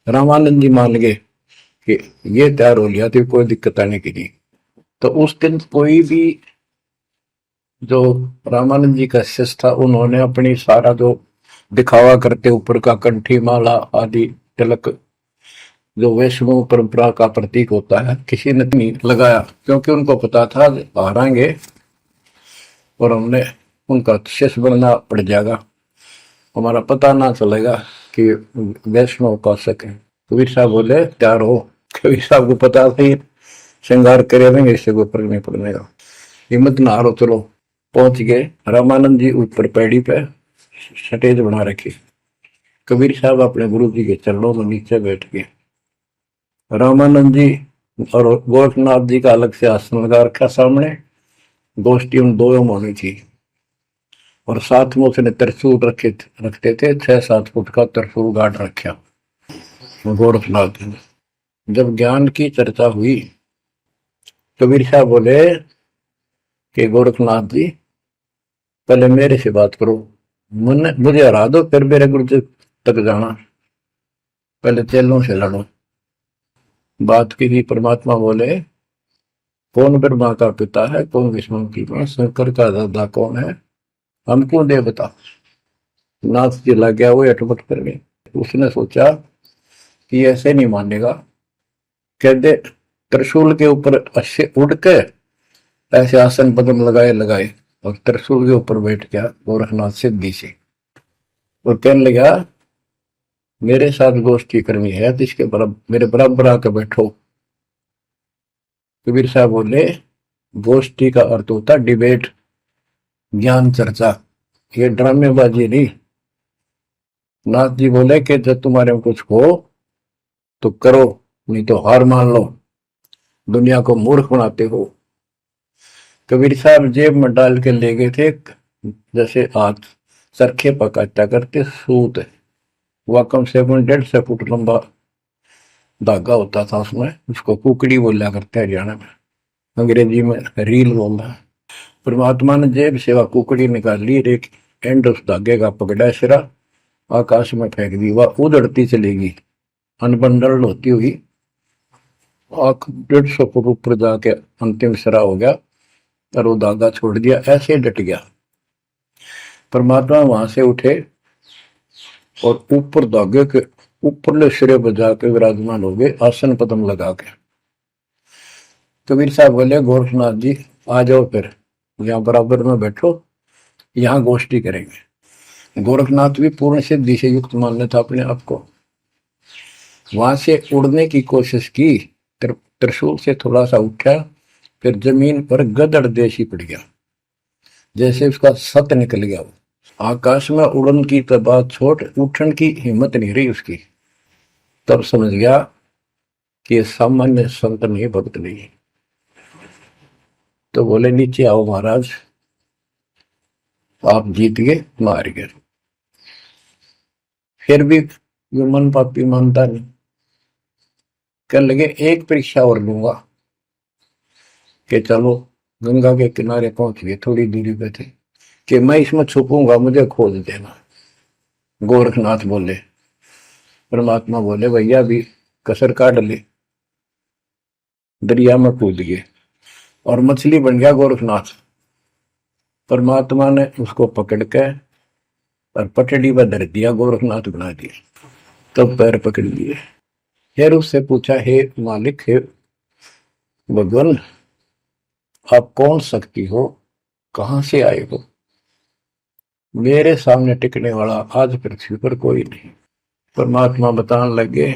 रामानंद जी मान गए कि ये तैयार हो लिया, तो कोई दिक्कत आने की नहीं। तो उस दिन कोई भी जो रामानंद जी का शिष्य था, उन्होंने अपनी सारा जो दिखावा करते ऊपर का कंठी माला आदि तिलक जो वैष्णव परंपरा का प्रतीक होता है, किसी ने नहीं लगाया, क्योंकि उनको पता था हारेंगे और हमने उनका शिष्य बनना पड़ जाएगा, हमारा पता ना चलेगा कि वैष्णव उपासक है। कबीर साहब बोले तैयार हो। कबीर साहब को पता था श्रृंगार करे देंगे, इससे कोई फर्क नहीं पड़ने का, हिम्मत ना हारो, चलो। पहुंच गए, रामानंद जी ऊपर पैड़ी पे स्टेज बना रखी, कबीर साहब अपने गुरु जी के चरणों में नीचे बैठ गए। रामानंद जी और गोरखनाथ जी का अलग से आसन लगा रखा सामने, गोष्ठी उन दोनों में होनी थी। और साथ में उसने त्रिशूल रखते थे, 6-7 फुट का त्रिशूल गाड़ रखा गोरखनाथ जी। जब ज्ञान की चर्चा हुई, कबीर साहब बोले कि गोरखनाथ जी पहले मेरे से बात करो, मुझे हरा दो, फिर मेरे गुरु जी तक जाना, पहले चेलों से लड़ो। बात की थी, परमात्मा बोले कौन ब्रह्मा का पिता है, कौन विष्णु की मां, शंकर का दादा कौन है, हमको दे बता। नाथ जी लग गया, वो अटपट कर गए। उसने सोचा कि ऐसे नहीं मानेगा, कह दे त्रिशूल के ऊपर अच्छे उड़ के ऐसे आसन पद्म लगाए लगाए और त्रिशूल के ऊपर बैठ गया गोरखनाथ सिद्धि से, और कहने लगा मेरे साथ गोष्ठी करनी है तो इसके बराबर मेरे बराबर आकर बैठो। कबीर साहब बोले गोष्ठी का अर्थ होता डिबेट, ज्ञान चर्चा, ये ड्रामेबाजी नहीं। नाथ जी बोले कि जब तुम्हारे में कुछ हो तो करो, नहीं तो हार मान लो, दुनिया को मूर्ख बनाते हो। कबीर साहब जेब में डाल के ले गए थे, जैसे हाथ चरखे पकाता करते सूत, वह कम से कम 150 फुट लंबा धागा होता था, उसमें उसको कुकड़ी बोला करते हैं हरियाणा में, अंग्रेजी में रील बोलना। परमात्मा ने जेब से वह कुकड़ी निकाल ली, एक एंड उस धागे का पकड़ा, सिरा आकाश में फेंक दी, वह उड़ती चलेगी अनबंडल होती हुई, 150 फुट ऊपर जाके अंतिम सिरा हो गया और वो धागा छोड़ दिया, ऐसे डट गया। परमात्मा वहां से उठे और ऊपर धागे के ऊपरले सिरे पर जाके विराजमान हो गए, आसन पद्म लगा के। कबीर साहब बोले गोरखनाथ जी आ जाओ, फिर यहाँ बराबर में बैठो, यहाँ गोष्ठी करेंगे। गोरखनाथ भी पूर्ण सिद्धि से युक्त मान लेता अपने आप को, वहां से उड़ने की कोशिश की, त्रिशूल से थोड़ा सा उठा, फिर जमीन पर गदड़ देशी पड़ गया, जैसे उसका सत निकल गया। आकाश में उड़न की तो बात छोड़, उठन की हिम्मत नहीं रही उसकी। तब समझ गया कि ये सामान्य संत नहीं, भक्त नहीं। तो बोले नीचे आओ महाराज, आप जीत गए, मार गए। फिर भी ये मन पापी मानता नहीं, कर लगे एक परीक्षा और लूंगा, कि चलो गंगा के किनारे पहुंच गए, थोड़ी दूरी पे थे, कि मैं इसमें छुपूंगा, मुझे खोज देना। गोरखनाथ बोले, परमात्मा बोले भैया भी कसर काट ले, दरिया में कूद गए और मछली बन गया गोरखनाथ। परमात्मा ने उसको पकड़ के और पटड़ी पर धर दिया, गोरखनाथ बना दिया। तब पैर पकड़ लिए। फिर उससे पूछा, हे मालिक, हे भगवान, आप कौन शक्ति हो, कहां से आए हो? मेरे सामने टिकने वाला आज पृथ्वी पर कोई नहीं। परमात्मा बताने लगे,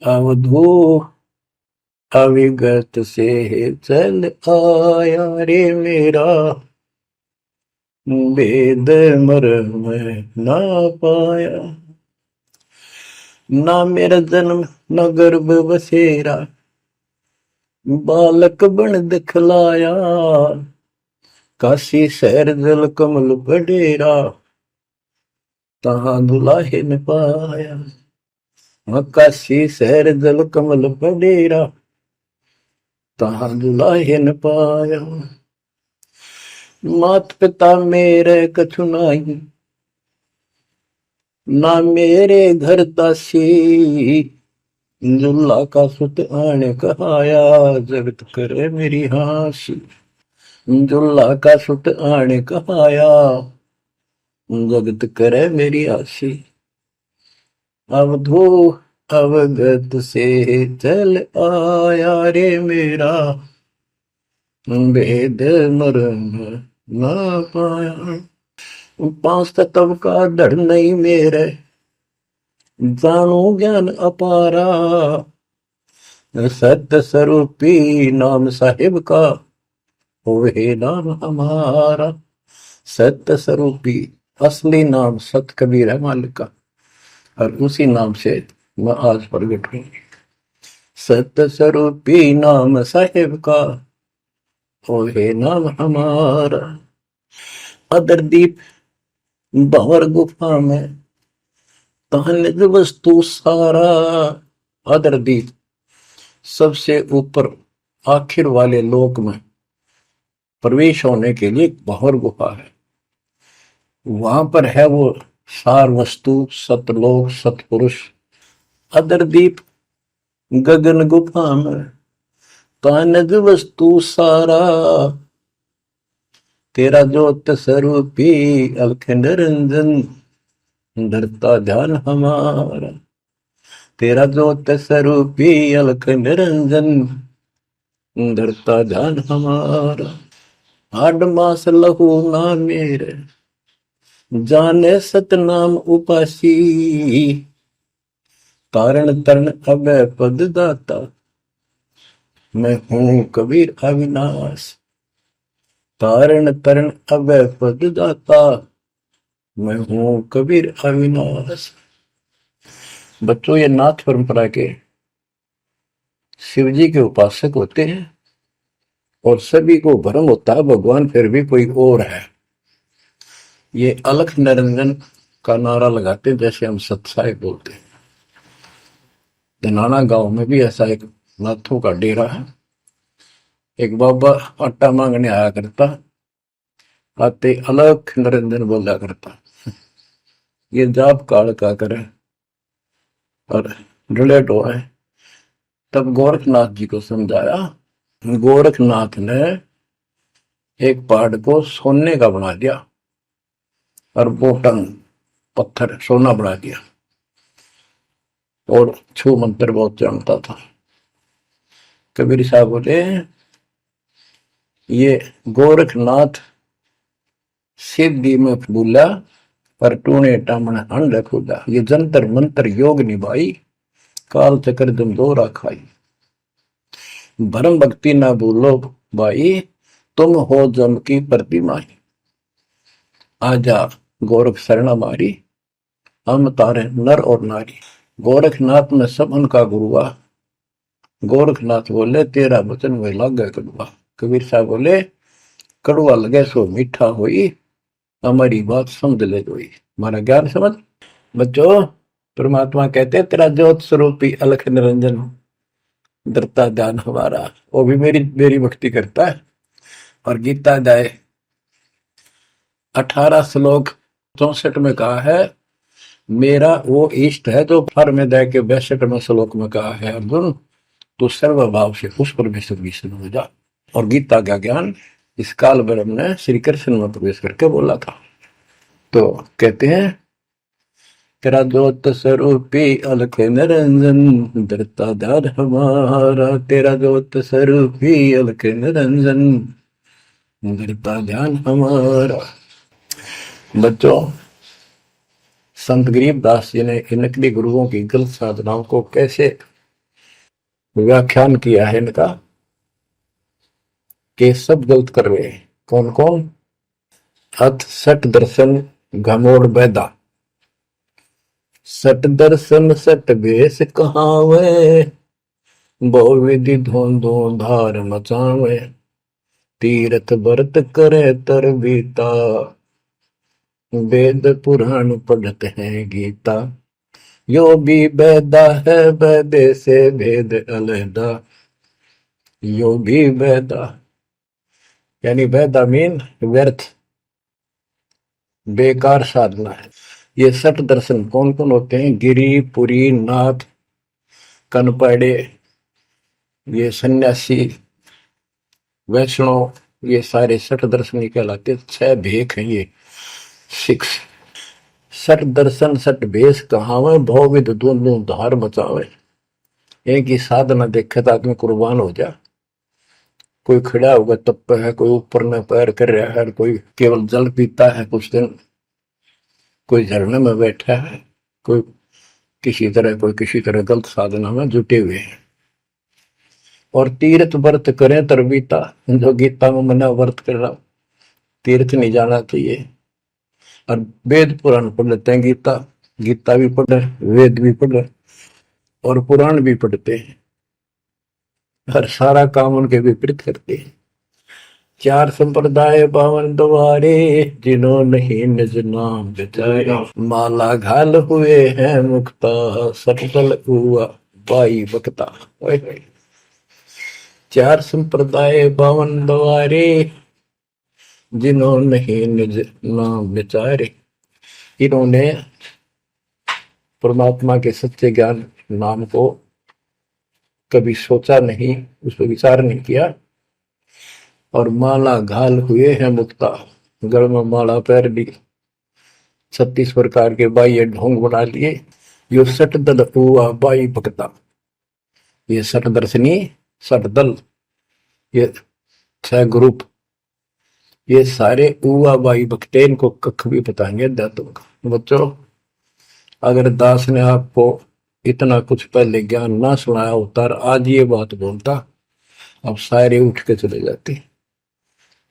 अवधू अविगत से चल आया रे मेरा, वेद मर्म ना पाया। ना मेरा जन्म न गर्भ बसेरा, बालक बन दिखलाया। काशी शहर जल कमल बडेरा, तहां दुलाहे न पाया। काशी शहर जल कमल बडेरा, तहां दुलाहे न पाया। मात पिता मेरे कछु नाही, ना मेरे घर दासी। दुल्ला का सुत आने कहाया, जगत करे मेरी हासी। दुल्ला का सुत आने कहाया, जगत करे मेरी हासी। अवधू अवगत से चल आया रे मेरा, वेद मर्म ना पाया। पांच तत्व का धड़ नहीं मेरे, जानू ज्ञान अपारा। सत्य स्वरूपी नाम साहिब का, होवे नाम हमारा। सत्य स्वरूपी असली नाम सत कबीर है मालिक का, और उसी नाम से मैं आज प्रगट हूं। सत्य स्वरूपी नाम साहिब का, होवे नाम हमारा। अदरदीप भंवर गुफा में तहनिज वस्तु सारा। अदरदीप सबसे ऊपर आखिर वाले लोक में प्रवेश होने के लिए भंवर गुफा है। वहां पर है वो सार वस्तु, सतलोक, सतपुरुष। अदरदीप गगन गुफा में तहनिज वस्तु सारा। तेरा ज्योत स्वरूपी अलख निरंजन, धरता ध्यान हमारा। तेरा ज्योत स्वरूपी अलख निरंजन, धरता ध्यान हमारा। हाड मास लहू ना मेरे, जाने सतनाम उपासी। तारण तरण अभय पद दाता, मैं हूं कबीर अविनाश। तारण तरण अभय पद दाता, मैं हूं कबीर अविनाश। बच्चों, ये नाथ परंपरा के शिव जी के उपासक होते हैं और सभी को भ्रम होता है भगवान फिर भी कोई और है। ये अलख निरंजन का नारा लगाते हैं, जैसे हम सत्साई बोलते हैं। धनाना गांव में भी ऐसा एक नाथों का डेरा है। एक बाबा आटा मांगने आया करता, आते अलख निरंजन बोला करता। ये जाप काल का करे और रिलेट हो है। तब गोरखनाथ जी को समझाया। गोरखनाथ ने एक पहाड़ को सोने का बना दिया और बोटन पत्थर सोना बना दिया, और छू मंत्र बहुत जानता था। कबीर साहब बोले, ये गोरखनाथ सिद्धि में भूला, पर टूने टामण अंड खुदा। ये जंतर मंत्र योग निभाई, काल चक्र जम दोरा खाई। भरम भक्ति ना भूलो भाई, तुम हो जम की प्रतिमा। आजा गोरख शरण मारी, हम तारे नर और नारी। गोरखनाथ में सब उनका गुरुआ। गोरखनाथ बोले, तेरा वचन में लागे कड़ुआ। कबीर साहब बोले, कड़ुआ लगे सो मीठा होई, हमारी बात समझ ले जोई। हमारा ज्ञान समझ। बच्चों, परमात्मा कहते हैं, तेरा ज्योत स्वरूपी अलख निरंजन, धरता ध्यान हमारा। वो भी मेरी भक्ति करता है। और गीता अध्याय 18 श्लोक 64 में कहा है, मेरा वो इष्ट है जो फर में दे के 62 श्लोक में कहा है, अर्जुन तो सर्वभाव से उस परमेश्वर की शरण हो जा। और गीता का ज्ञान इस काल ब्रह्म ने श्री कृष्ण में प्रवेश करके बोला था। तो कहते हैं तेरा ज्योत स्वरूपी अलख निरंजन धरता ध्यान हमारा, तेरा ज्योत स्वरूपी अलख निरंजन धरता ध्यान हमारा। बच्चों, संत गरीबदास जी ने इन नकली गुरुओं की गलत साधनाओं को कैसे व्याख्यान किया है इनका, कि सब गलत कर रहे हैं। कौन कौन? अथ सट दर्शन घमोड़ बैदा, सट दर्शन सट बेस कहावे, बहु विधि धोंधो धार मचावे, तीर्थ व्रत करे तर बीता, वेद पुराण पढ़ते हैं गीता, यो भी बैदा है बैदे से भेद अलहदा, यो भी बैदा यानी बैदा मीन व्यर्थ बेकार साधना है। ये सठ दर्शन कौन कौन होते हैं? गिरी, पुरी, नाथ, कनपड़े, ये सन्यासी, वैष्णव, ये सारे सठ दर्शन कहलाते। 6 भेख हैं ये 6। सठ दर्शन सठ भेष कहावे, भौविध दोनों धार मचावे। एक ही साधना देखे तो आदमी कुर्बान हो जा। कोई खड़ा होगा तप है, कोई ऊपर में पैर कर रहा है, कोई केवल जल पीता है कुछ दिन, कोई झरने में बैठा है, कोई किसी तरह गलत साधना में जुटे हुए हैं। और तीर्थ व्रत करें तरबीता, जो गीता में मना व्रत कर रहा, तीर्थ नहीं जाना चाहिए। और वेद पुराण पढ़ लेते हैं, गीता भी पढ़ रहे, वेद भी पढ़ रहे और पुराण भी पढ़ते हैं, हर सारा काम उनके विपरीत करते हैं। 4 संप्रदाय पावन द्वारे, जिन्हों नहीं निज नाम बिचारे, माला घाल हुए हैं मुक्ता, सटल हुआ बाई बकता। 4 संप्रदाय पावन द्वारे, जिन्हों नहीं निज नाम बिचारे। इन्होंने परमात्मा के सच्चे ज्ञान नाम को कभी सोचा नहीं, उस पर विचार नहीं किया। और माला घाल हुए हैं मुक्ता, गल में माला पैर ली, 36 प्रकार के बाह्य ढोंग बना लिए। यो सठ दल हुआ बाई भक्ता, ये सठ दर्शनी, सठ दल, ये 6 ग्रुप, ये सारे उवा बाई भक्ते, इनको कख भी बताएंगे दातों का। बच्चों, अगर दास ने आपको इतना कुछ पहले ज्ञान ना सुनाया होता और आज ये बात बोलता, अब सारे उठ के चले जाते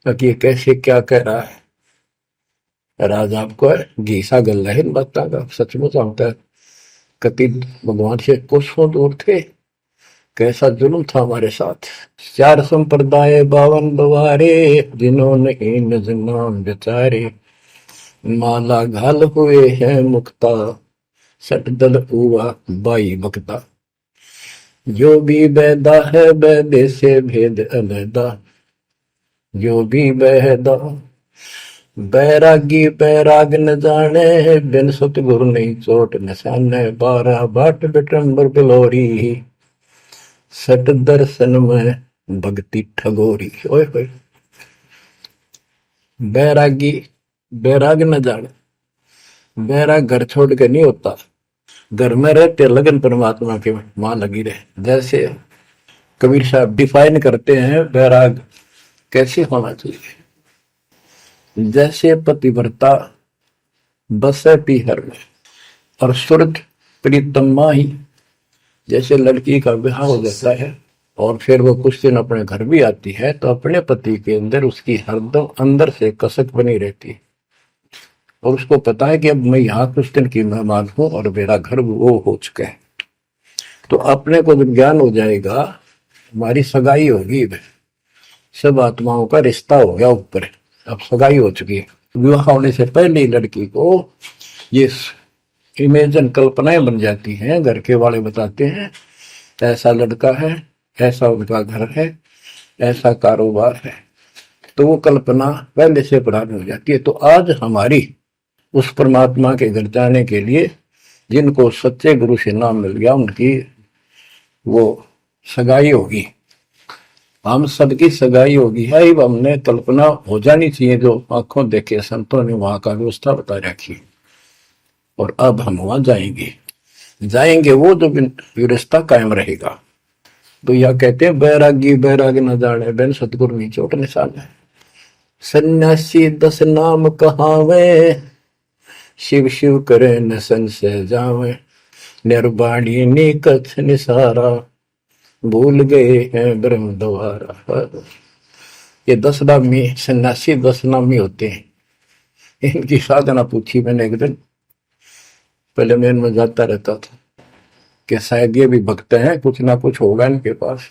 कि ये कैसे क्या कह रहा है। राज आपको घीसा गल है इन बातों का, सचमुच होता है। कति भगवान से कोसों दूर थे, कैसा जुल्म था हमारे साथ। 4 संप्रदाय 52 द्वारे, जिन्होंने निज नाम बिचारे, माला घाल हुए हैं मुक्ता, सट दल हुआ बाई बकता, जो भी बैदा है बैदे से भेद अलहदा, जो भी बैदा। बैरागी बैराग न जाने, बिन सतगुरु नहीं चोट निशाने, 12 बाट बिटंबर बिलोरी, सट दर्शन में भक्ति ठगोरी। ओए होए, बैरागी बैराग न जाने, बैराग घर छोड़ के नहीं होता, घर में रहते लगन परमात्मा के वहां लगी रहे। जैसे कबीर साहब डिफाइन करते हैं बैराग कैसे होना चाहिए। जैसे पतिव्रता बसे पीहर में और सूरज प्रीतम माही, जैसे लड़की का विवाह हो जाता है और फिर वो कुछ दिन अपने घर भी आती है, तो अपने पति के अंदर उसकी हरदम अंदर से कसक बनी रहती है और उसको पता है कि अब मैं यहाँ कुछ दिन की मेहमान हूं और मेरा घर वो हो चुका है। तो अपने को जब ज्ञान हो जाएगा, हमारी सगाई होगी, सब आत्माओं का रिश्ता हो गया ऊपर, अब सगाई हो चुकी है। विवाह होने से पहले ही लड़की को ये इमेजिन कल्पनाएं बन जाती हैं। घर के वाले बताते हैं ऐसा लड़का है, ऐसा उनका घर है, ऐसा कारोबार है, तो वो कल्पना पहले से पुरानी हो जाती है। तो आज हमारी उस परमात्मा के घर जाने के लिए जिनको सच्चे गुरु से नाम मिल गया, उनकी वो सगाई होगी, हम सबकी सगाई होगी है। हमने कल्पना हो जानी चाहिए, जो आंखों देखे संतों ने वहां का व्यवस्था बता रखी। और अब हम वहां जाएंगे, जाएंगे वो जो रिश्ता कायम रहेगा। तो यह कहते हैं बैरागी बैराग न जाने बिन सतगुरु नी चोट निशान है। सन्यासी 10 नाम कहावे, शिव शिव करे न संशय जावे, निर्वाणी नी कछ निसारा, भूल गए हैं ब्रह्म द्वारा। ये 10 नामी सन्यासी 10 नामी होते हैं। इनकी साधना पूछी मैंने एक दिन, पहले मैं इनमें जाता रहता था कि शायद ये भी भक्त हैं, कुछ ना कुछ होगा इनके पास।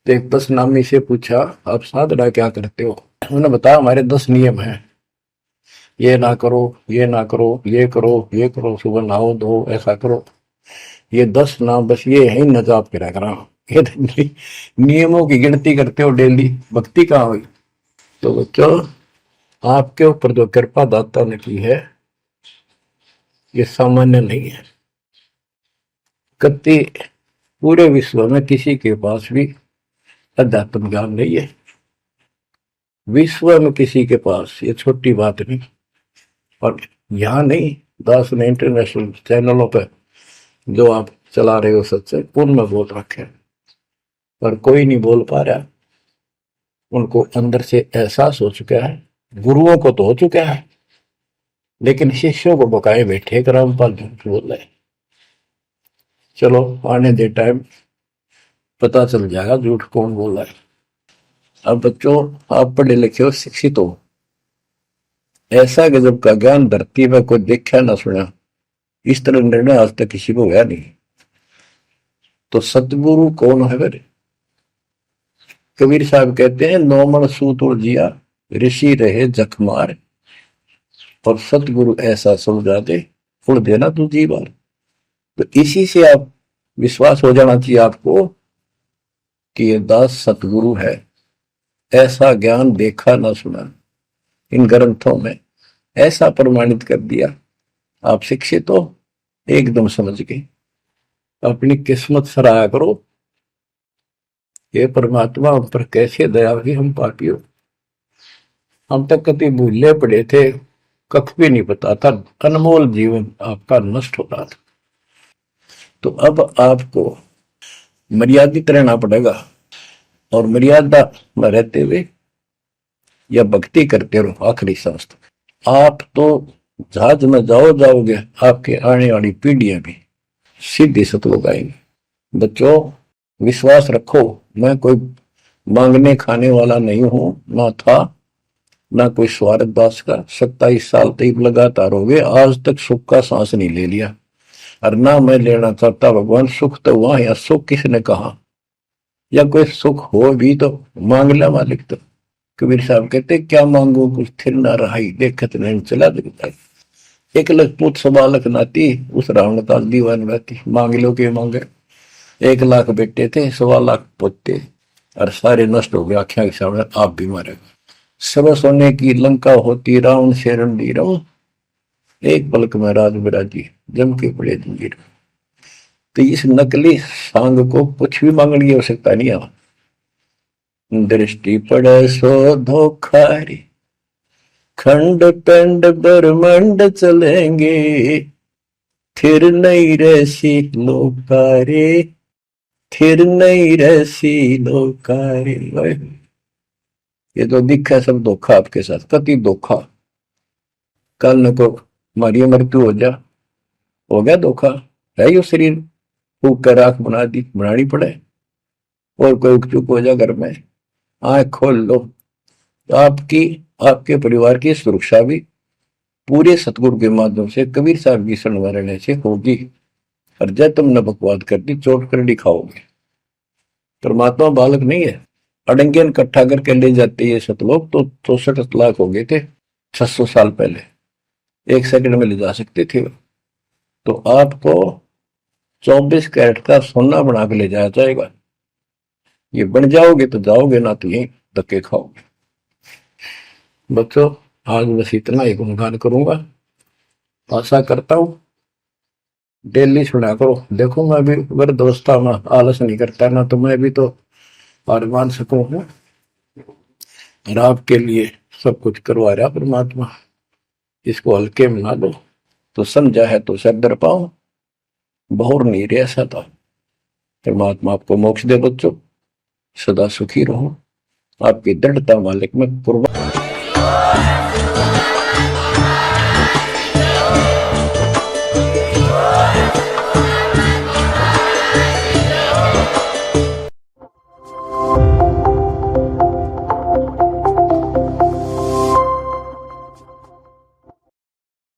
तो एक 10 नामी से पूछा, आप साधना क्या करते हो? उन्होंने बताया हमारे 10 नियम हैं, ये ना करो, ये ना करो, ये करो, ये करो, सुबह नहाओ धो, ऐसा करो। ये 10 नाम बस ये है न जाप करा करा। ये नियमों की गिनती करते हो डेली, भक्ति कहाँ हुई? तो बच्चों, आपके ऊपर जो कृपा दाता ने की है ये सामान्य नहीं है। कति पूरे विश्व में किसी के पास भी अध्यात्म ज्ञान नहीं है, विश्व में किसी के पास। ये छोटी बात नहीं। और यहाँ नहीं, दास ने इंटरनेशनल चैनलों पर जो आप चला रहे हो सत्संग, उनमें बोल रखे, पर कोई नहीं बोल पा रहा। उनको अंदर से एहसास हो चुका है, गुरुओं को तो हो चुका है, लेकिन शिष्यों को बकाए बैठे कि रामपाल झूठ बोल रहे। चलो आने दे टाइम, पता चल जाएगा झूठ कौन बोल रहा है। अब बच्चों, आप पढ़े लिखे हो, शिक्षित हो, ऐसा गजब का ज्ञान धरती में कोई देखा ना सुना, इस तरह निर्णय आज तक किसी को हुआ नहीं। तो सतगुरु कौन है? फिर कबीर साहब कहते हैं, नौमन सूत जिया ऋषि रहे जखमार, और सतगुरु ऐसा समझा दे उड़ देना तू जी बार। तो इसी से आप विश्वास हो जाना चाहिए आपको कि ये दास सतगुरु है। ऐसा ज्ञान देखा ना सुना, इन ग्रंथों में ऐसा प्रमाणित कर दिया। आप शिक्षित हो, एकदम समझ गए। अपनी किस्मत सराहा करो, ये परमात्मा हम पर कैसे दया हुई। हम पापी हो, हम तक कभी भूले पड़े थे, कख भी नहीं पता था, अनमोल जीवन आपका नष्ट हो रहा था। तो अब आपको मर्यादित रहना पड़ेगा, और मर्यादा में रहते हुए या भक्ति करते रहो आखिरी सांस तक। आप तो जहाज में जाओगे, आपके आने वाली पीढ़ियां भी सीधी सतलोक आएंगी। बच्चों, विश्वास रखो, मैं कोई मांगने खाने वाला नहीं हूं, ना था, ना कोई स्वार्थ दास का। 27 साल तक लगातार हो गए, आज तक सुख का सांस नहीं ले लिया, और ना मैं लेना चाहता। भगवान सुख तो वहां, या सुख किसने कहा? या कोई सुख हो भी तो मांग ले मालिक। तो कबीर साहब कहते, क्या मांगो कुछ थिर ना रहाई, देखत नहीं चला दिखता। 1 लाख पूत 1.25 लाख नाती, उस रावण का दीवान बहती। मांग लो के मांगे, 1 लाख बेटे थे, 1.25 लाख पोते, और सारे नष्ट हो गए आख्या के सामने। आप भी मारेगा। सब सोने की लंका होती, रावण से रणधीर, एक पलक में राज बिराजी, जम के पड़े जंजीर। तो इस नकली सांग को कुछ भी मांगने की आवश्यकता नहीं है। दृष्टि पड़े सो धोखारी, खंड पिंड ब्रह्मंड चलेंगे, थिर नहीं रहसी लोकारे, थिर नहीं रहसी लोकारे। ये तो दिखा सब धोखा आपके साथ, कति धोखा। कल न को हमारी मृत्यु हो गया धोखा, है यो शरीर फूक कर राख बना दी, बनानी पड़े। और कोई चुप हो जा घर में, आंख खोल लो, तो आपकी, आपके परिवार की सुरक्षा भी पूरे सतगुरु के माध्यम से, कबीर साहब की शरण में रहने से होगी। और जब तुमने बकवाद कर दी, चोट कर दिखाओगे। परमात्मा बालक नहीं है, अड़ंगियन इकट्ठा करके ले जाते ये सतलोक। तो 64 लाख हो गए थे 600 साल पहले, 1 सेकंड में ले जा सकते थे। तो आपको 24 कैरेट का सोना बना के ले जाया जाएगा। ये बन जाओगे तो जाओगे, ना तो यही धक्के खाओगे। बच्चों, आज बस इतना ही गुणगान करूंगा। आशा करता हूं डेली सुना करो। देखो मैं भी वृद्धावस्था में आलस नहीं करता ना, तो मैं भी तो हार मान सकूं हूँ। और आपके लिए सब कुछ करवा रहा परमात्मा, इसको हल्के में ना लो। तो समझा है तो सर दर पाओ, बहुर नहीं रह ऐसा था। परमात्मा आपको मोक्ष दे बच्चों, सदा सुखी रहो। आपकी दृढ़ता मालिक में पूर्व